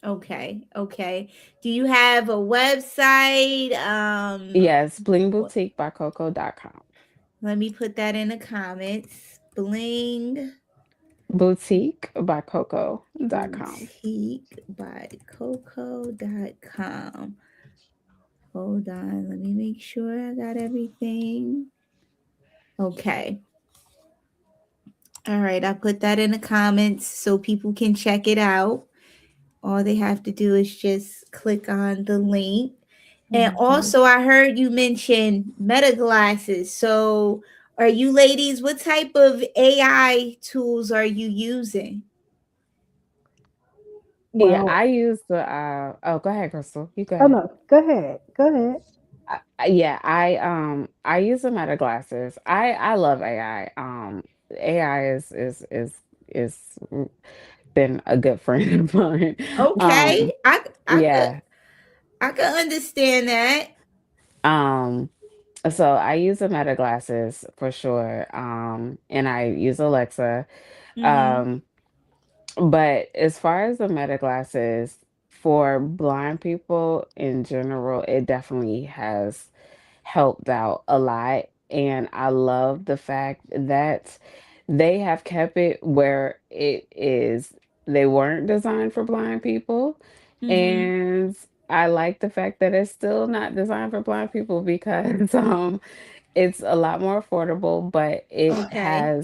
Okay. Okay. Do you have a website? Yes, blingboutique.coco.com. Let me put that in the comments. Bling Boutique by Coco.com. Boutique by Coco.com. Hold on. Let me make sure I got everything. Okay. All right. I put that in the comments so people can check it out. All they have to do is just click on the link. And Mhm. also, I heard you mention meta glasses. So, are you ladies, what type of AI tools are you using? Yeah, Well, I use the oh, go ahead, Crystal. You go oh ahead. no, go ahead. Go ahead. Yeah, I use the Meta glasses. I love AI. AI is been a good friend of mine. Okay, Um, I could yeah. I could understand that. Um, so I use the Meta glasses for sure. And I use Alexa. Mm-hmm. Um, but as far as the Meta glasses for blind people in general, it definitely has helped out a lot. And I love the fact that they have kept it where it is, they weren't designed for blind people. Mm-hmm. And I like the fact that it's still not designed for blind people because it's a lot more affordable, but Okay.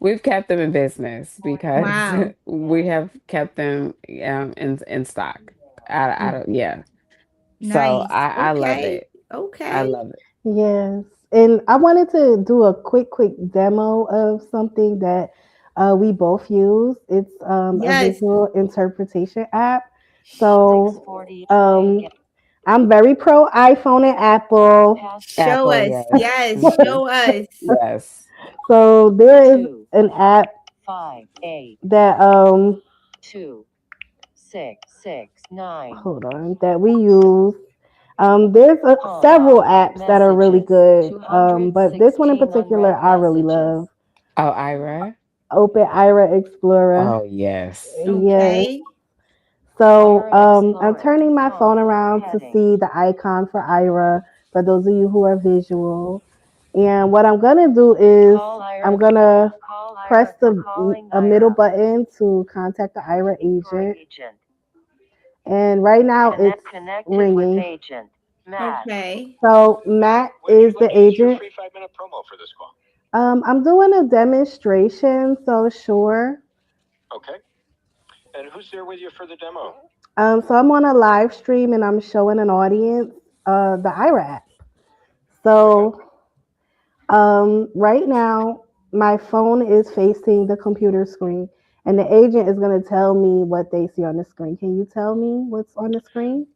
we've kept them in business because Wow. we have kept them in stock. I don't, yeah. So Nice. I love Okay. it. I Okay. love it. Yes. And I wanted to do a quick demo of something that we both use. It's a Yes. visual interpretation app. Sh- So I'm very pro iPhone and Apple. Show Apple, us. yes. Yes. Hmm. Show us. Yes. So there is an app that hold on that we use. There's several apps that are really good, but this one in particular I really love. Oh, Ira. Open Ira Explorer. Oh, yes. Yes. Okay. So I'm turning my phone around to see the icon for Ira for those of you who are visual. And what I'm gonna do is I'm gonna press the a middle button to contact the Ira agent. And right now it's ringing. Okay. So Matt is the agent. I'm doing a demonstration, so sure. So I'm on a live stream and I'm showing an audience the IRA app. So right now my phone is facing the computer screen, and the agent is going to tell me what they see on the screen. Can you tell me what's on the screen?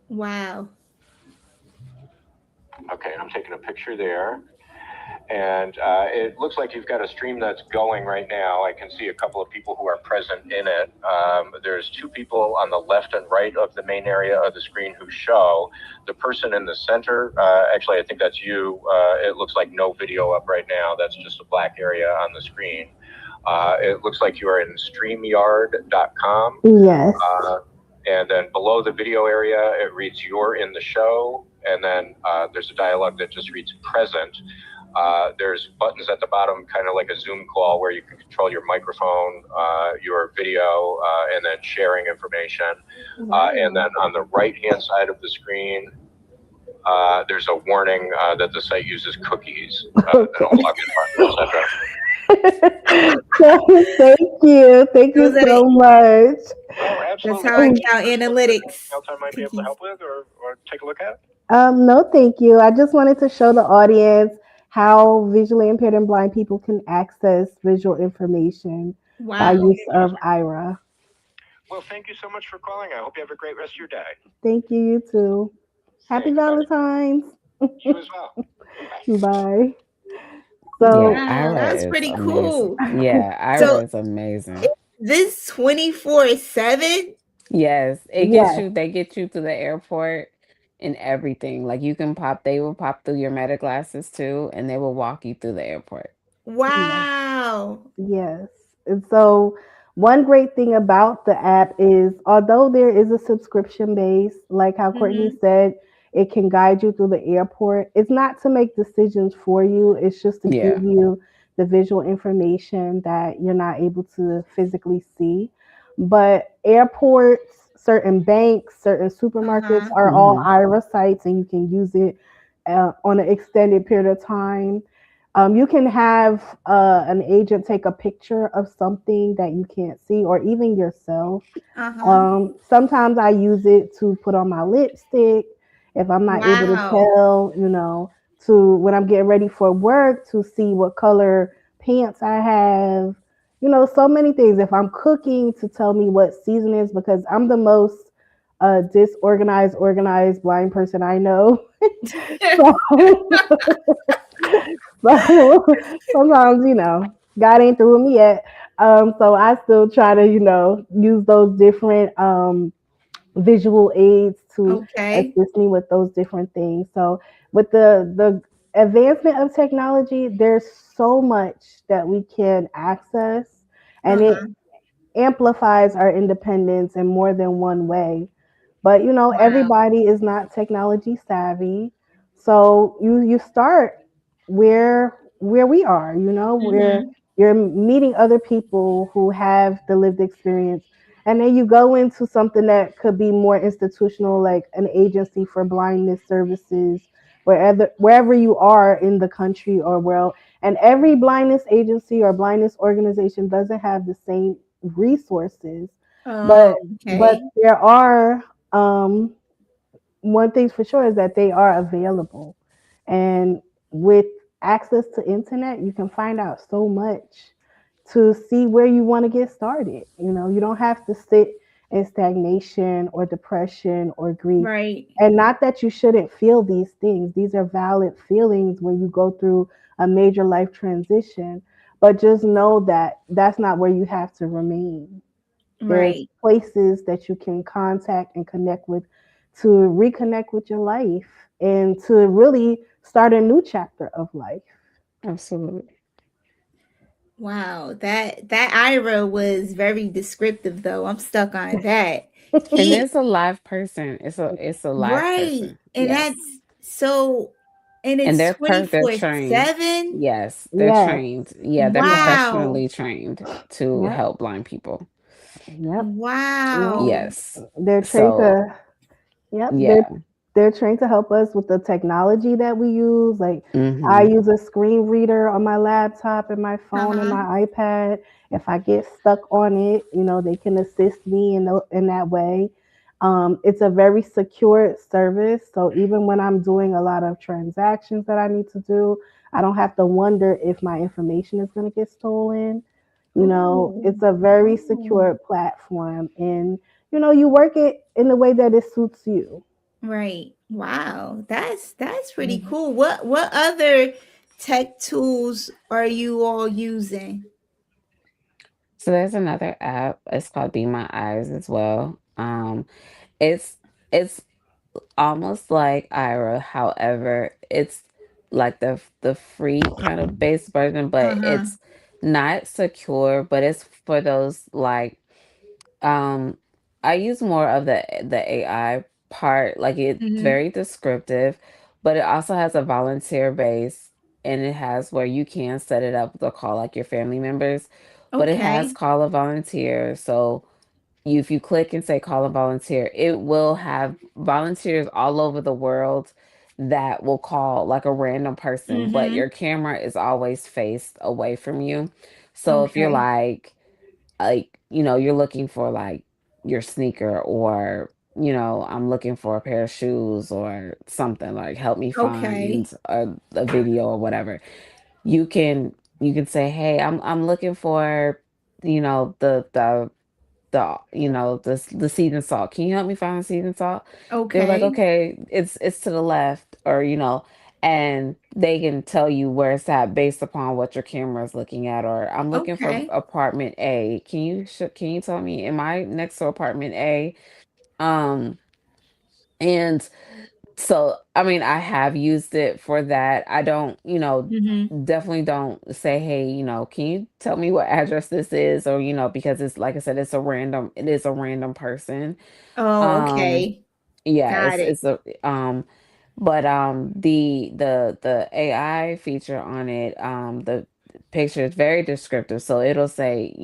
Wow. Yes. Wow. Okay. Thank you. Thank you Those are the so much. that's how I count analytics. Cookies. No, thank you. I just wanted to show the audience how visually impaired and blind people can access visual information by Wow. use of IRA. Thank you, you too. Happy Valentine's. Bye. Yeah, So Wow, Ira that's is pretty amazing. cool. Yeah, So Ira is amazing. is this 24/7? Yes, it gets yes, you, they get you to the airport and everything. Like you can pop, they will pop through your meta glasses too, and they will walk you through the airport. yes. Wow. Yes. And so, one great thing about the app is although there is a subscription base, like how Courtney Mhm. said, it can guide you through the airport. It's not to make decisions for you, it's just to give Yeah. you the visual information that you're not able to physically see. But airports, certain banks, certain supermarkets Uh-huh. are all Hmm. IRA sites, and you can use it on an extended period of time. You can have an agent take a picture of something that you can't see, or even yourself. Uh-huh. Sometimes I use it to put on my lipstick if I'm not able to Wow. tell, to when I'm getting ready for work to see what color pants I have. So many things. If I'm cooking, to tell me what season is, because I'm the most disorganized, organized blind person I know. So so sometimes, God ain't through with me yet. So I still try to, use those different visual aids to Okay. assist me with those different things. So with the advancement of technology, there's so much that we can access, and it Uh-huh. amplifies our independence in more than one way. But Wow. everybody is not technology savvy. So you start where we are, where Mhm. you're meeting other people who have the lived experience. And then you go into something that could be more institutional, like an agency for blindness services, wherever you are in the country or world. And every blindness agency or blindness organization doesn't have the same resources, Oh, but okay. there are, one thing's for sure is that they are available, and with access to internet you can find out so much to see where you want to get started. You don't have to sit in stagnation or depression or grief. Right. And not that you shouldn't feel these things, these are valid feelings when you go through a major life transition, but just know that that's not where you have to remain. There's Right. places that you can contact and connect with to reconnect with your life and to really start a new chapter of life. Absolutely. Wow. That Ira was very descriptive though. I'm stuck on that. And He it's a live person. It's a live right. person. And Yes. that's so and And it's they're trained. 24/7. Yes, they're Yes. trained. Yeah, they're Yes. Wow. professionally trained to Yep. help blind people. Yep. Yep. Wow. Yes. They're trained So, to. Yep. yeah. They're trained to help us with the technology that we use. Like, I Hmm. use a screen reader on my laptop and my phone and Uh-huh. my iPad. If I get stuck on it, they can assist me in that way. It's a very secure service. So even when I'm doing a lot of transactions that I need to do, I don't have to wonder if my information is going to get stolen. Oh. It's a very Oh. secure platform, and you work it in the way that it suits you. Right. Wow. That's pretty Mhm. cool. What other tech tools are you all using? So there's another app. It's called Be My Eyes as well. It's it's almost like Ira. However, it's like the free kind of base version, but Uh-huh. it's not secure, but it's for those like um I use more of the AI part. Like it's Mhm. very descriptive, but it also has a volunteer base, and it has where you can set it up to call like your family members, but it has Okay. call a volunteer. So if you click and say call a volunteer, it will have volunteers all over the world that will call like a random person, but Mhm. your camera is always faced away from you. So if you're Okay. you're looking for like your sneaker, or I'm looking for a pair of shoes or something, like help me Okay. find a video or whatever, you can say, hey, I'm looking for the seasoned salt. Can you help me find the seasoned salt? They were like, Okay. okay, it's to the left, or and they can tell you where it's at based upon what your camera is looking at. Or I'm looking for Okay. apartment A. Can you tell me, am I next to apartment A? Um, and so, I mean, I have used it for that. I don't, Mm-hmm. definitely don't say, hey, can you tell me what address this is? Or, because it's like I said, it is a random person. Oh, Um, okay. yeah, Got it. it's a, but the AI feature on it, the picture is very descriptive. So it'll say,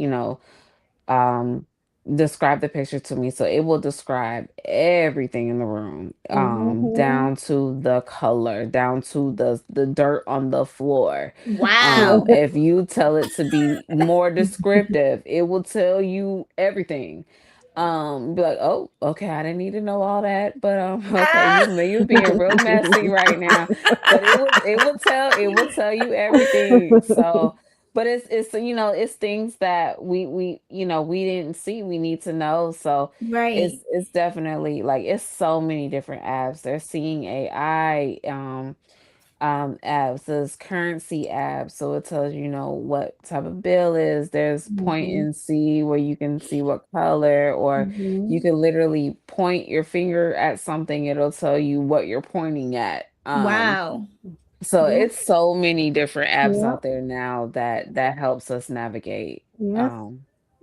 um describe the picture to me, so it will describe everything in the room, Mm-hmm. down to the color, down to the dirt on the floor. Wow. If you tell it to be more descriptive, it will tell you everything. Be like, oh, okay, I didn't need to know all that, but okay, Ah, you're being real messy right now. But it will tell you everything. So, but it's it's things that we didn't see, we need to know. So right. it's definitely like, it's so many different apps. They're seeing AI apps. There's currency apps, so it tells you, what type of bill is. There's point Mm-hmm. and see, where you can see what color, or you Mm-hmm. can literally point your finger at something, it'll tell you what you're pointing at. Wow. So Yeah. it's so many different apps Yeah. out there now that helps us navigate Yes.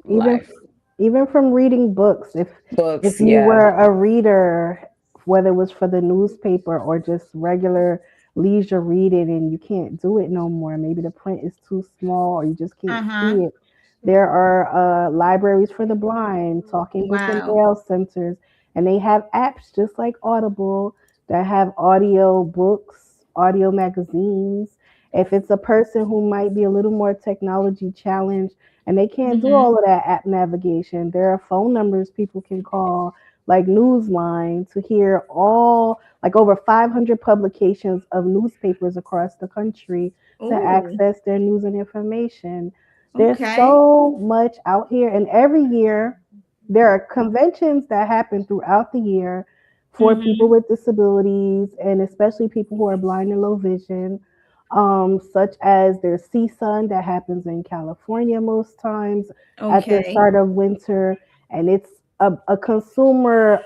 Even life. even from reading books, if Books, you yeah. were a reader, whether it was for the newspaper or just regular leisure reading, and you can't do it no more, maybe the print is too small or you just can't Uh-huh. see it, there are libraries for the blind, talking book and Wow. braille centers, and they have apps just like Audible that have audio books, audio magazines. If it's a person who might be a little more technology challenged and they can't do Mm-hmm. all of that app navigation, there are phone numbers people can call, like Newsline, to hear all, like over 500 publications of newspapers across the country to Oh, access their news and information. There's okay. so much out here, and every year there are conventions that happen throughout the year for people Mm-hmm. with disabilities, and especially people who are blind and low vision, such as their CSUN that happens in California most times at the Okay. start of winter, and it's a consumer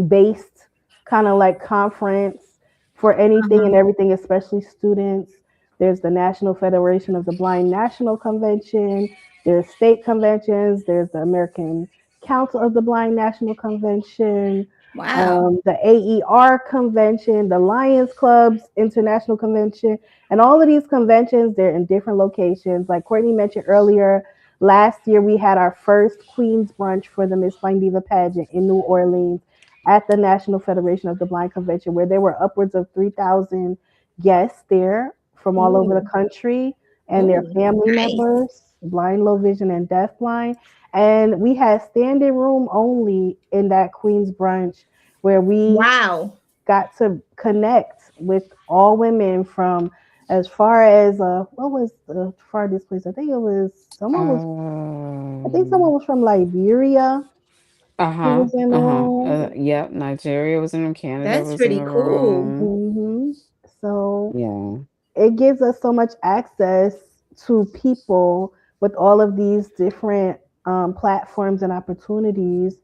based kind of like conference for anything Uh-huh. and everything, especially students. There's the National Federation of the Blind National Convention. There's state conventions. There's the American Council of the Blind National Convention, Wow. the AER Convention, the Lions Club's International Convention, and all of these conventions, they're in different locations. Like Courtney mentioned earlier, last year we had our first Queen's Brunch for the Miss Blind Diva pageant in New Orleans at the National Federation of the Blind Convention, where there were upwards of 3,000 guests there from all over the Oh, country and their oh, family nice. members, blind, low vision, and deafblind. And we had standing room only in that Queen's Brunch, where we Wow. got to connect with all women from as far as what was the farthest place? I think someone Um, was from Liberia who uh-huh, was in the uh-huh. room. Yep, Nigeria was in the room, Canada That's was in pretty the cool. room. hmm So Yeah. it gives us so much access to people with all of these different platforms and opportunities.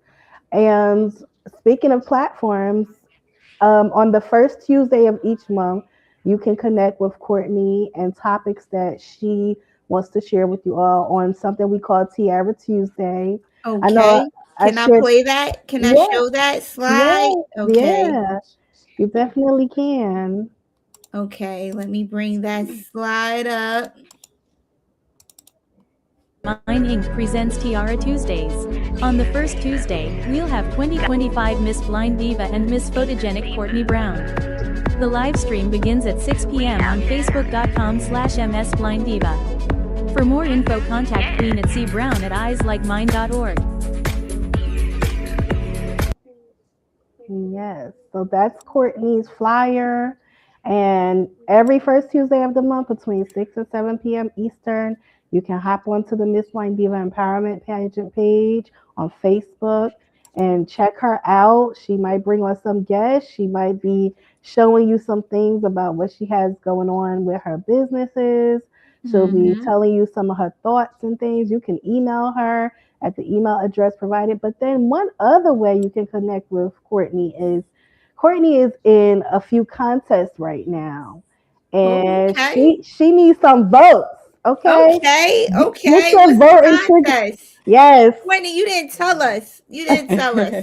And speaking of platforms, on the first Tuesday of each month, you can connect with Courtney and topics that she wants to share with you all on something we call Tiara Tuesday. I know Okay. I Can I shared, play that? Can I yeah, show that slide? yeah, Okay. yeah, you definitely can. Okay. Let me bring that slide up. Mine Inc. presents Tiara Tuesdays. On the first Tuesday, we'll have 2025 Miss Blind Diva and Miss Photogenic Courtney Brown. The live stream begins at 6 p.m. on facebook.com/msblinddiva. For more info, contact Queen at cbrown at eyeslikemine.org. Yes. So that's Courtney's flyer. And every first Tuesday of the month between 6 and 7 p.m. Eastern, you can hop onto the Miss Blind Diva Empowerment Pageant page on Facebook. and check her out. She might bring on some guests. She might be showing you some things about what she has going on with her businesses. She'll be Mm-hmm. telling you some of her thoughts and things. You can email her at the email address provided. But then one other way you can connect with Courtney is in a few contests right now. And Okay. she needs some votes. Okay. Okay. Get Okay. your What's the voting trigger. contest? Yes. Wendy, you didn't tell us. You didn't tell us.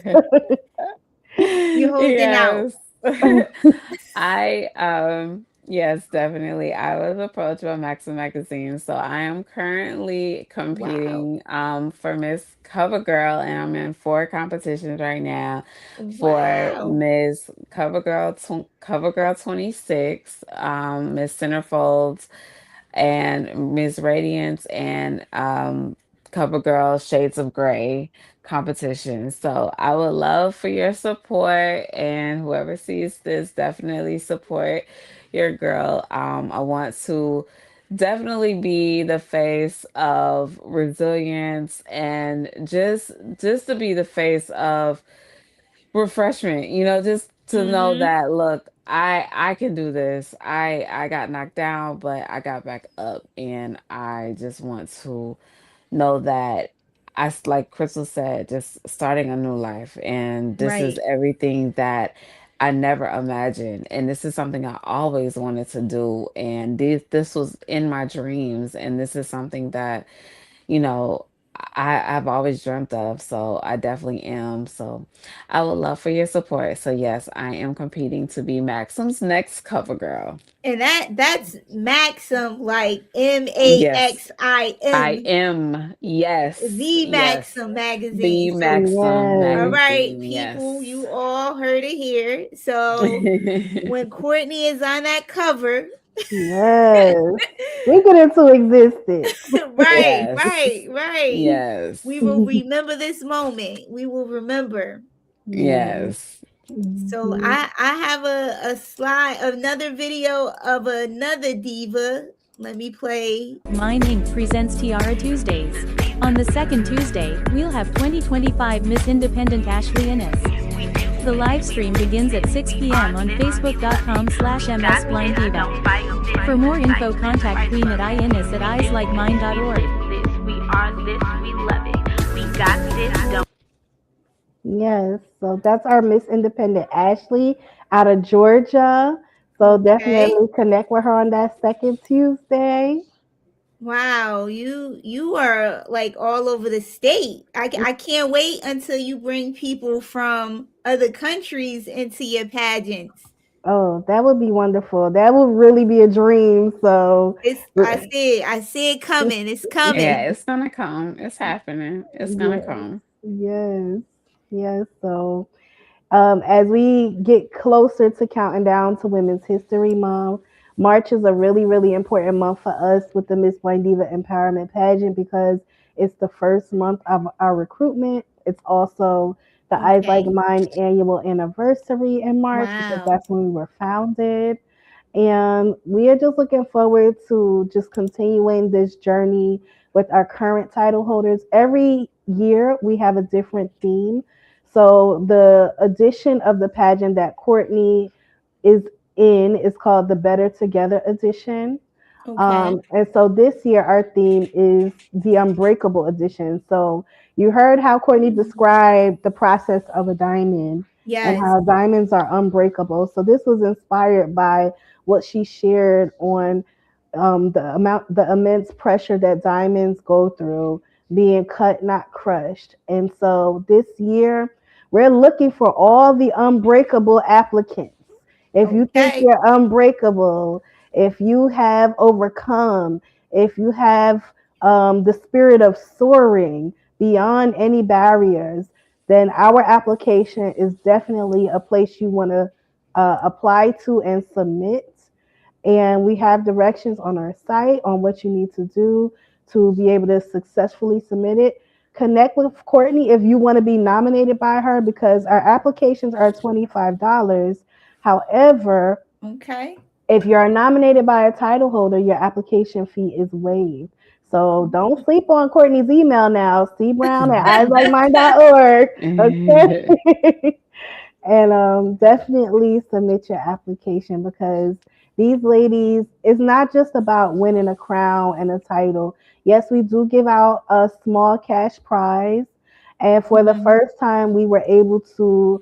You holding out. Yes. Yes, definitely. I was approached by Maxim Magazine. So I am currently Wow. competing for Miss Cover Girl, and I'm in four competitions right now for Wow. Miss Cover Girl 26, Miss Centerfolds, and Miss Radiance, and CoverGirl Shades of Grey competition. So I would love for your support, and whoever sees this, definitely support your girl. I want to definitely be the face of resilience, and just to be the face of refreshment, just to know Mm-hmm. that, look, I can do this. I got knocked down, but I got back up, and I just want to know that like Krystle said, just starting a new life, and this is Right. everything that I never imagined, and this is something I always wanted to do, and this was in my dreams, and this is something that you know, I've always dreamt of, so I definitely am. So I would love for your support. So yes, I am competing to be Maxim's next cover girl. And that's Maxim, like Yes, I Maxim, am. Yes, the yes. Maxim magazine. The So, Maxim all Yes. right, magazine. people, you Yes. all heard it here. So, when Courtney is on that cover, Yes. Speak it into existence. right, Yes. right, right, we Yes. will remember this moment. We will remember. Yes. Yes. So Mhm. I have a slide, another video of another diva. Let me play. Mine Inc. presents Tiara Tuesdays. On the second Tuesday, we'll have 2025 Miss Independent Ashley Innes. The live stream begins at 6 p.m. on facebook.com/msblinddiva. For more info, contact Queen at innes at eyeslikemine.org. We are this, we love it. We got this, don't. Yes. So that's our Miss Independent Ashley out of Georgia. So Okay. definitely connect with her on that second Tuesday. Wow, you are like all over the state. I can't wait until you bring people from other countries into your pageants. Oh, that would be wonderful. That would really be a dream. So, It's I see it coming. It's Yeah, coming. it's gonna come. It's happening. It's gonna yes, come. yes, yes. So, as we get closer to counting down to Women's History Month, March is a really, really important month for us with the Miss Blind Diva Empowerment Pageant because it's the first month of our recruitment. It's also the Eyes Like Okay. Mine annual anniversary in March because Wow. that's when we were founded. And we are just looking forward to just continuing this journey with our current title holders. Every year we have a different theme. So the edition of the pageant that Courtney is in is called the Better Together edition. Okay. And so this year, our theme is the Unbreakable edition. So you heard how Courtney described the process of a diamond and Yes. how diamonds are unbreakable. So this was inspired by what she shared on the immense pressure that diamonds go through being cut, not crushed. And so this year, we're looking for all the unbreakable applicants. If you think Okay. you're unbreakable, if you have overcome, if you have the spirit of soaring beyond any barriers, then our application is definitely a place you want to apply to and submit. And we have directions on our site on what you need to do to be able to successfully submit it. Connect with Courtney if you want to be nominated by her because our applications are $25. However, Okay. if you're nominated by a title holder, your application fee is waived. So don't sleep on Courtney's email now. cbrown at eyeslikeMine.org. Okay. And definitely submit your application because these ladies, it's not just about winning a crown and a title. Yes, we do give out a small cash prize. And for the Mhm. first time, we were able to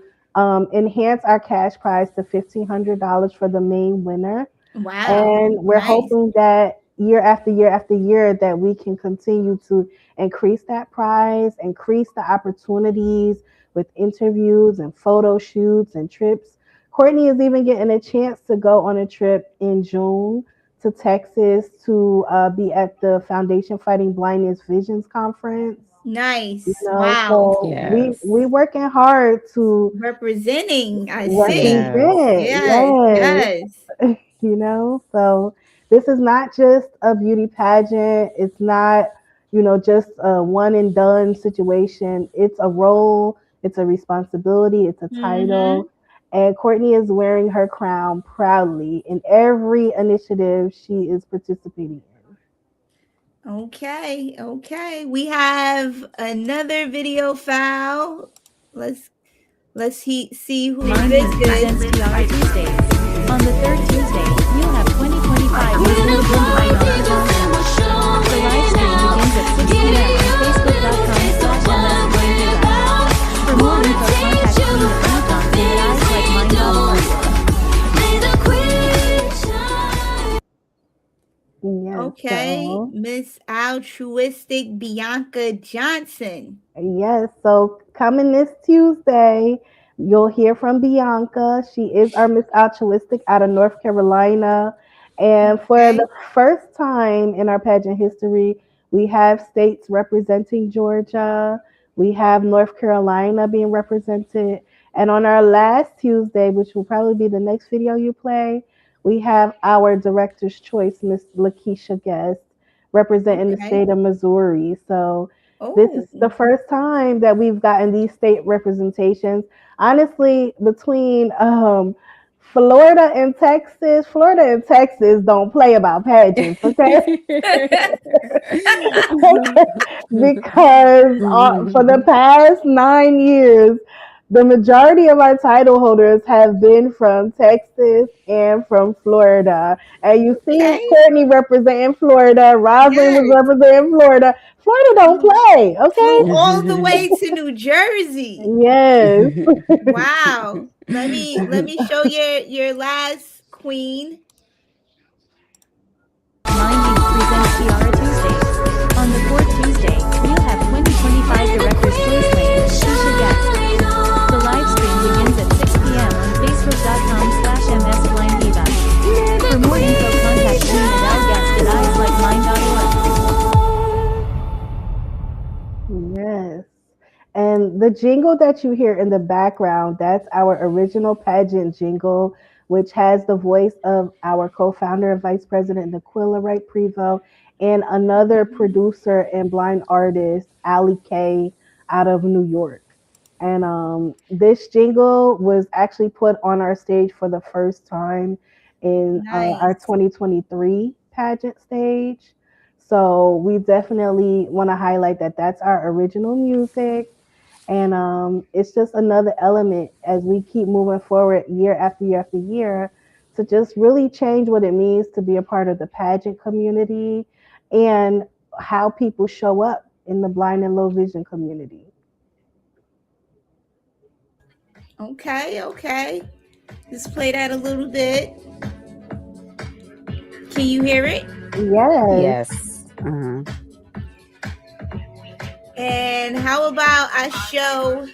enhance our cash prize to $1,500 for the main winner. Wow. And we're Nice. hoping that year after year after year that we can continue to increase that prize, increase the opportunities with interviews and photo shoots and trips. Courtney is even getting a chance to go on a trip in June to Texas to be at the Foundation Fighting Blindness Visions Conference. Nice. Wow. So we Yes. working hard to Representing, I see. Yes. represent. Yes, Yes, yes. so this is not just a beauty pageant. It's not, just a one and done situation. It's a role, it's a responsibility, it's a Mm-hmm. title. And Courtney is wearing her crown proudly in every initiative she is participating in. Okay, okay. We have another video file. Let's see whose Mind this Beat is. presents Tiara Tuesdays. On the third Tuesday, we'll have 2025 Miss Photogenic Tiara Johnson. The live stream begins at 6 p.m. on facebook.com/msblinddiva. For more info, contact Queen at eyeslikeMine.org. Yes, Okay, so Miss Altruistic Bianca Johnson. yes, so coming this Tuesday, you'll hear from Bianca. She is our Miss Altruistic out of North Carolina. And for Okay, the first time in our pageant history, we have states representing Georgia. We have North Carolina being represented. And on our last Tuesday, which will probably be the next video you play, we have our Director's Choice, Miss Lakeisha Guest, representing the okay. state of Missouri. So this Oh, is the first time that we've gotten these state representations. Honestly, between Florida and Texas don't play about pageants, okay? Because for the past 9 years, the majority of our title holders have been from Texas and from Florida. And you see okay. Courtney representing Florida, Roslyn was Yes. representing Florida. Florida don't You play, okay? flew all the way to New Jersey. Yes. Wow. Let me show your last queen. Mind Beat presents Tiara Tuesdays. On the fourth Tuesday, we'll have 2025 Director's Choice Lane, Keisha Guest. The live stream begins at 6 p.m. on facebook.com/msblinddiva. For more info, contact Queen at eyeslikeMine.org. Yes. And the jingle that you hear in the background, that's our original pageant jingle, which has the voice of our co-founder and vice president, Naquela Wright Prevo, and another producer and blind artist, Ali K, out of New York. And this jingle was actually put on our stage for the first time in our Nice. 2023 pageant stage. So we definitely want to highlight that that's our original music. And it's just another element as we keep moving forward year after year after year to just really change what it means to be a part of the pageant community and how people show up in the blind and low vision community. Okay, okay. Let's play that a little bit. Can you hear it? Yes. Yes. And how about I show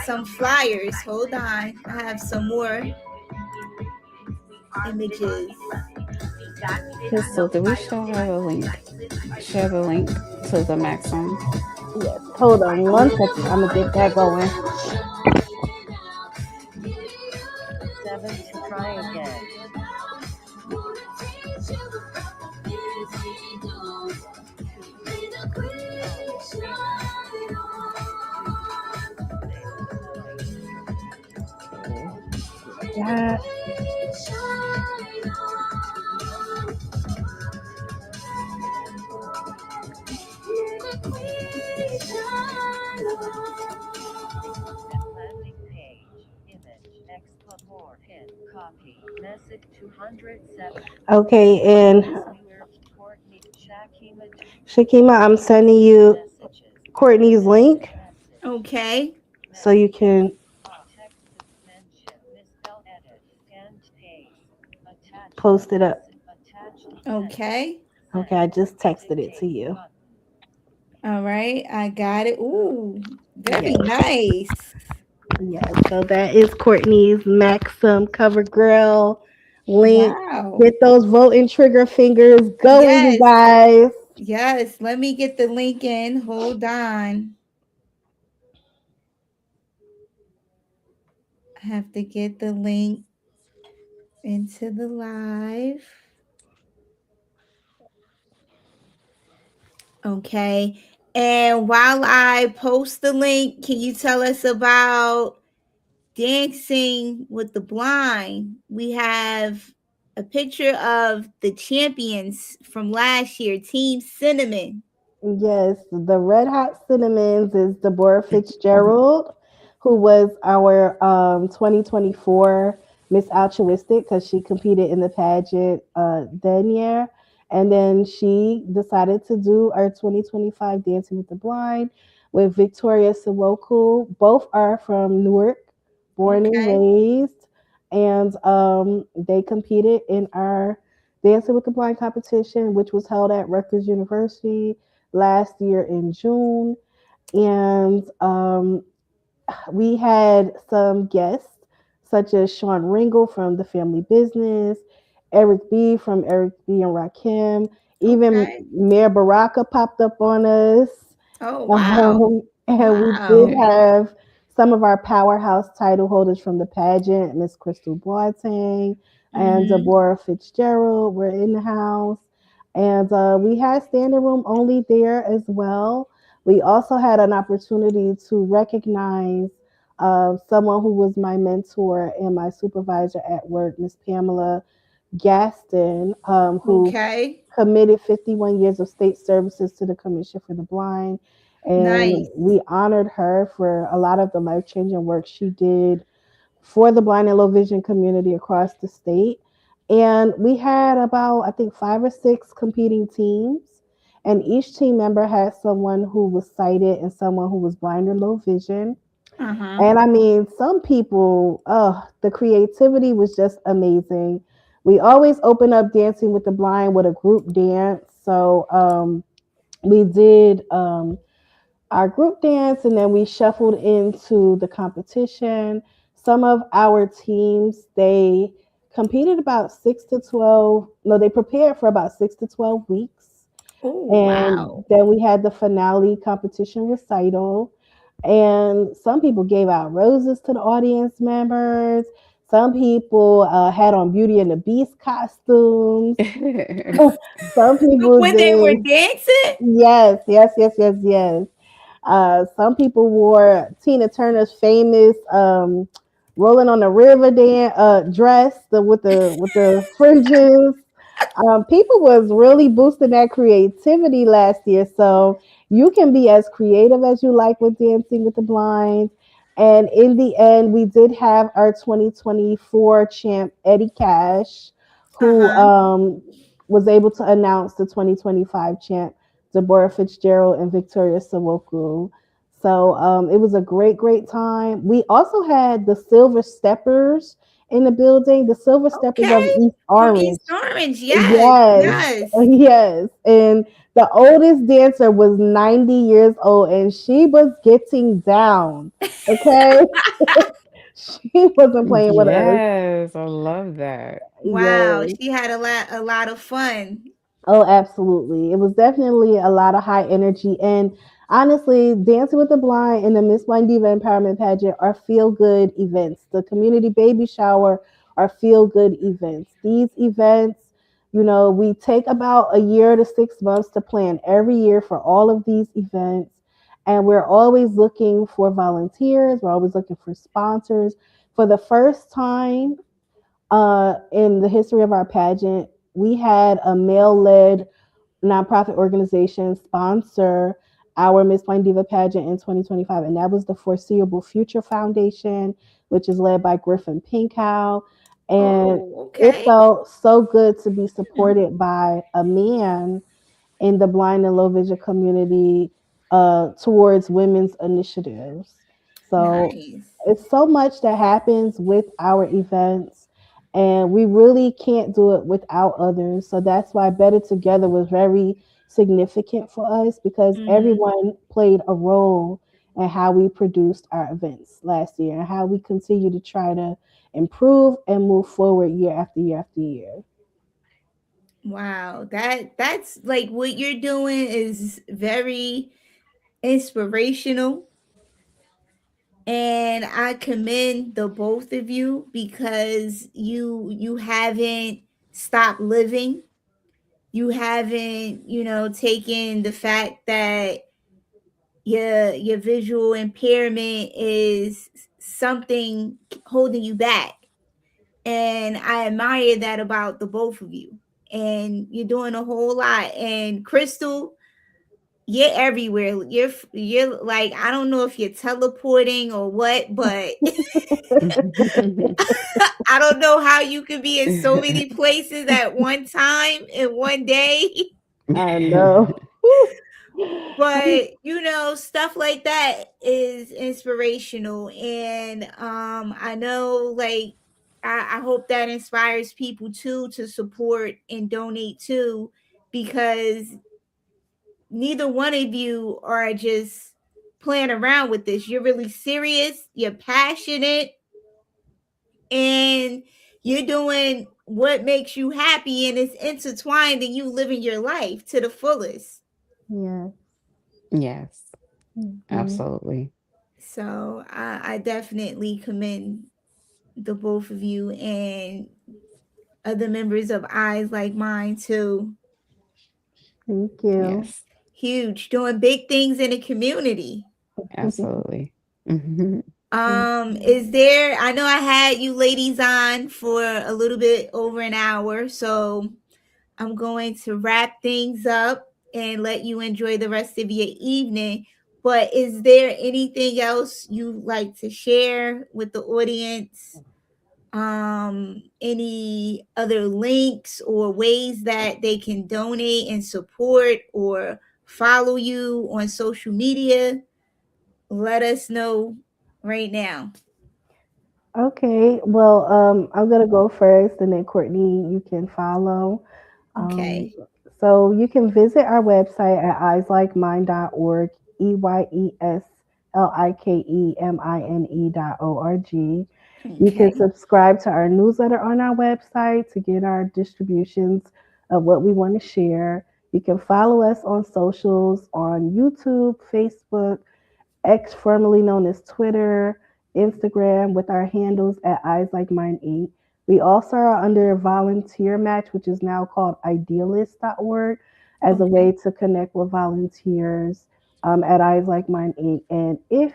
some flyers? Hold on. I have some more images. Krystle, did we show her the link? Share the link to the Maxim. Yes. Hold on one second. I'm going to get that going. 7 to try again. That. Copy. Message 207. Okay, and This viewer, Courtney Shakima Shakima, I'm sending you messages. Courtney's link Message. Okay. so you Message. can Text mention. Misspell edit. Scanned paste. Attached post it up. message. Attached text. Okay. Okay, Send. I just texted it to Dictate you. button. All right. I got it. Ooh, very Yes, nice. yes. So that is Courtney's Maxim Cover Grill link. Wow. Get those voting trigger fingers going, you Yes. guys. Yes. Let me get the link in. Hold on. I have to get the link into the live. Okay. And while I post the link, can you tell us about Dancing with the Blind? We have a picture of the champions from last year, Team Cinnamon. Yes, the Red Hot Cinnamons is Deborah Fitzgerald, who was our 2024 Miss Altruistic because she competed in the pageant then year. And then she decided to do our 2025 Dancing with the Blind with Victoria Sawoku. Both are from Newark, born and Okay. raised. And they competed in our Dancing with the Blind competition, which was held at Rutgers University last year in June. And we had some guests, such as Sean Ringel from The Family Business, Eric B. from Eric B. and Rakim. Even Okay. Mayor Baraka popped up on us. Oh, wow. And we did Wow. have some of our powerhouse title holders from the pageant, Miss Krystle Allen and Mm-hmm. Deborah Fitzgerald were in the house. And we had standing room only there as well. We also had an opportunity to recognize someone who was my mentor and my supervisor at work, Miss Pamela Gaston, who Okay. committed 51 years of state services to the Commission for the Blind. And Nice. we honored her for a lot of the life changing work she did for the blind and low vision community across the state. And we had about, I think, 5 or 6 competing teams. And each team member had someone who was sighted and someone who was blind or low vision. Uh-huh. And I mean, some people, the creativity was just amazing. We always open up Dancing with the Blind with a group dance. So we did our group dance and then we shuffled into the competition. Some of our teams, they competed about 6 to 12, no, they prepared for about 6 to 12 weeks. Oh, And wow. then we had the finale competition recital. And some people gave out roses to the audience members. Some people had on Beauty and the Beast costumes. Some people When they were did. dancing? Yes, yes, yes, yes, yes. Some people wore Tina Turner's famous "Rolling on the River" dress with the fringes. People was really boosting that creativity last year. So you can be as creative as you like with Dancing with the Blind. And in the end, we did have our 2024 champ Eddie Cash, who Uh-huh. was able to announce the 2025 champ Deborah Fitzgerald and Victoria Sawoku. So it was a great, great time. We also had the Silver Steppers in the building, the Silver Steppers of Okay. East From East Orange. Orange. Yes. Yes, Yes. yes. And the oldest dancer was 90 years old and she was getting down. Okay. She wasn't playing with us. Yes, I love that. Wow. Yes. She had a lot of fun. Oh, absolutely. It was definitely a lot of high energy. And honestly, Dancing with the Blind and the Miss Blind Diva Empowerment Pageant are feel good events. The community baby shower are feel good events. These events, we take about a year to 6 months to plan every year for all of these events. And we're always looking for volunteers, we're always looking for sponsors. For the first time in the history of our pageant, we had a male led nonprofit organization sponsor our Miss Blind Diva pageant in 2025, and that was the Foreseeable Future Foundation, which is led by Griffin Pinkow. And Oh, it okay. felt so good to be Hmm. supported by a man in the blind and low vision community towards women's initiatives. So Nice. it's so much that happens with our events, and we really can't do it without others. So that's why Better Together was very significant for us because Mm-hmm. everyone played a role in how we produced our events last year and how we continue to try to improve and move forward year after year after year. Wow, that's like what you're doing is very inspirational, and I commend the both of you because you haven't stopped living. You haven't, taken the fact that your visual impairment is something holding you back. And I admire that about the both of you. And you're doing a whole lot. And Krystle, you're everywhere. You're like, I don't know if you're teleporting or what, but I don't know how you could be in so many places at one time in one day. I know. But stuff like that is inspirational, and I know, like, I hope that inspires people too to support and donate too, because neither one of you are just playing around with this. You're really serious, you're passionate, and you're doing what makes you happy, and it's intertwined in you living your life to the fullest. Yeah. Yes, Mhm. absolutely. So I definitely commend the both of you and other members of Eyes Like Mine too. Thank you. Yes, Huge, doing big things in the community. absolutely. Mhm. Thank Is you. there? I know I had you ladies on for a little bit over an hour, so I'm going to wrap things up and let you enjoy the rest of your evening. But is there anything else you'd like to share with the audience? Any other links or ways that they can donate and support or follow you on social media? Let us know right now. Okay, well, I'm gonna go first, and then Courtney, you can follow. Um, Okay. so you can visit our website at eyeslikemine.org, EYESLIKEMINE.org. You can Okay. subscribe to our newsletter on our website to get our distributions of what we want to share. You can follow us on socials on YouTube, Facebook, X, formerly known as Twitter, Instagram, with our handles at Eyes Like Mine 8. We also are under a volunteer match, which is now called idealist.org, as a way Okay. to connect with volunteers at Eyes Like Mine 8. And if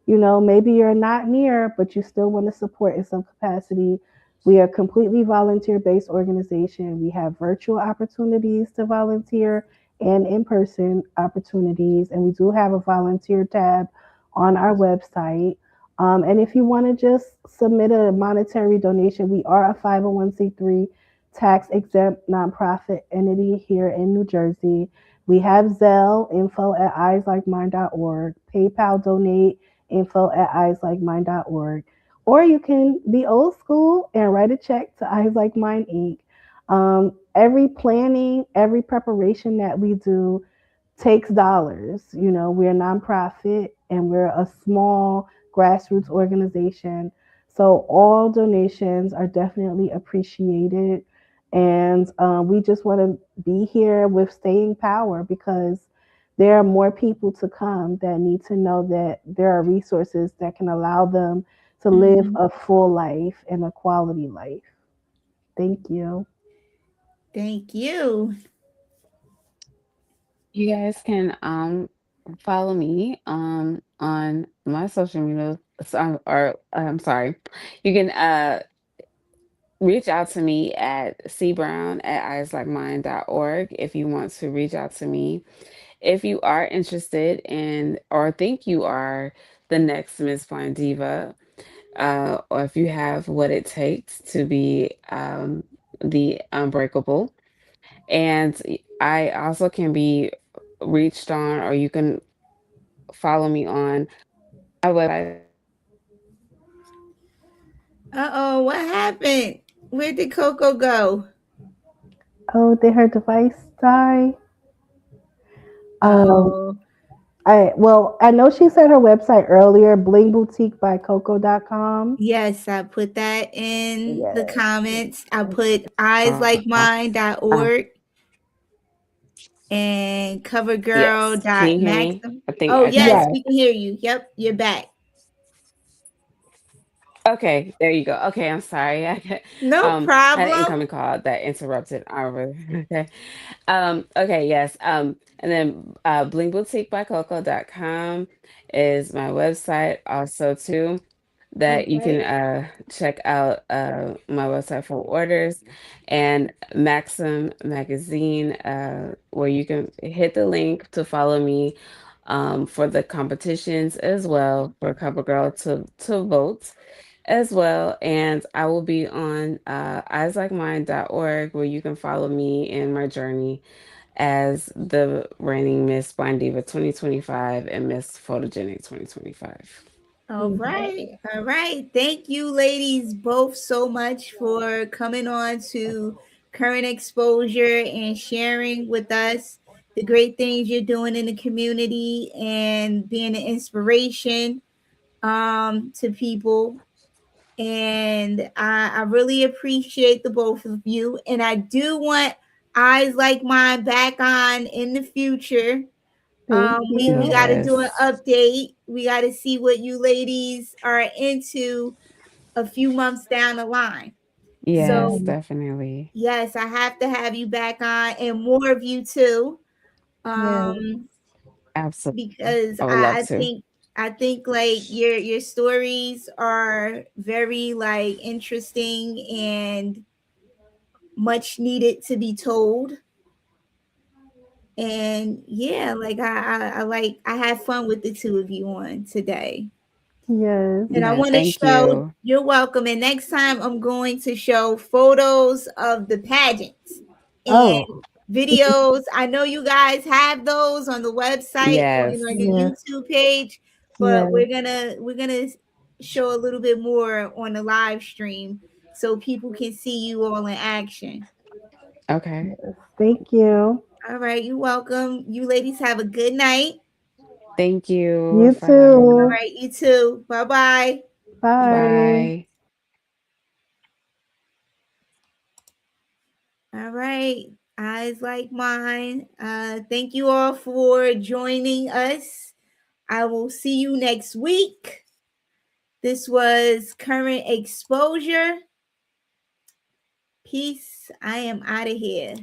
maybe you're not near, but you still want to support in some capacity, we are a completely volunteer based organization. We have virtual opportunities to volunteer and in person opportunities. And we do have a volunteer tab on our website. And if you want to just submit a monetary donation, we are a 501c3 tax exempt nonprofit entity here in New Jersey. We have Zelle info at eyeslikemine.org, PayPal donate info at eyeslikemine.org. Or you can be old school and write a check to Eyes Like Mine Inc. Every planning, every preparation that we do takes dollars. We're a nonprofit and we're a small grassroots organization. So all donations are definitely appreciated. And we just want to be here with staying power because there are more people to come that need to know that there are resources that can allow them to live Mhm. a full life and a quality life. Thank you. Thank you. You guys can follow me on my social media, or I'm sorry. You can reach out to me at cbrown@eyeslikemine.org if you want to reach out to me. If you are interested in or think you are the next Miss Blind Diva, or if you have what it takes to be the unbreakable. And I also can be reached on, or you can follow me on my website. Uh-oh, what happened? Where did Coco go? Oh, did her device die? Um, Oh, I know she said her website earlier, blingboutique.coco.com. yes, I put that in the Yes. comments. I put Uh, eyeslikemine.org and yes. Can you hear me? covergirl.maxim. I think Oh, I got yes, Yes. it. we can hear you. Yep, you're back. Okay, there you go. Okay, I'm sorry. No Had an problem. incoming call that interrupted our okay. Okay, yes. And then blingboutique by coco.com is my website also too, that you can Okay. check out my website for orders, and Maxim magazine where you can hit the link to follow me for the competitions as well, for CoverGirl to vote as well. And I will be on eyeslikemine.org, where you can follow me in my journey as the reigning Miss Blind Diva 2025 and Miss Photogenic 2025. All Yes. right. All right. Thank you, ladies, both so much for coming on to Current Exposure and sharing with us the great things you're doing in the community and being an inspiration to people. And I really appreciate the both of you. And I do want Eyes Like Mine back on in the future. Thank We you. got to do an Yes. update. We got to see what you ladies are into a few months down the line. Yes, So Yes. definitely. yes, I have to have you back on, and more of you too. Yes. Um, Absolutely. because I would love to. I think like your stories are very like interesting and much needed to be told. And yeah, like I like I had fun with the two of you on today. Yes. And I Yeah, want to thank show, you. you're welcome. And next time I'm going to show photos of the pageants and Oh, videos. I know you guys have those on the website or Yes. on your yes. YouTube page, but Yes. we're gonna show a little bit more on the live stream so people can see you all in action. Okay. Yes. Thank you. All right, you're welcome. You ladies have a good night. Thank you You for having All me. too. right, you too. Bye bye. Bye. Bye. All right. Eyes like mine. Thank you all for joining us. I will see you next week. This was Current Exposure. Peace. I am out of here.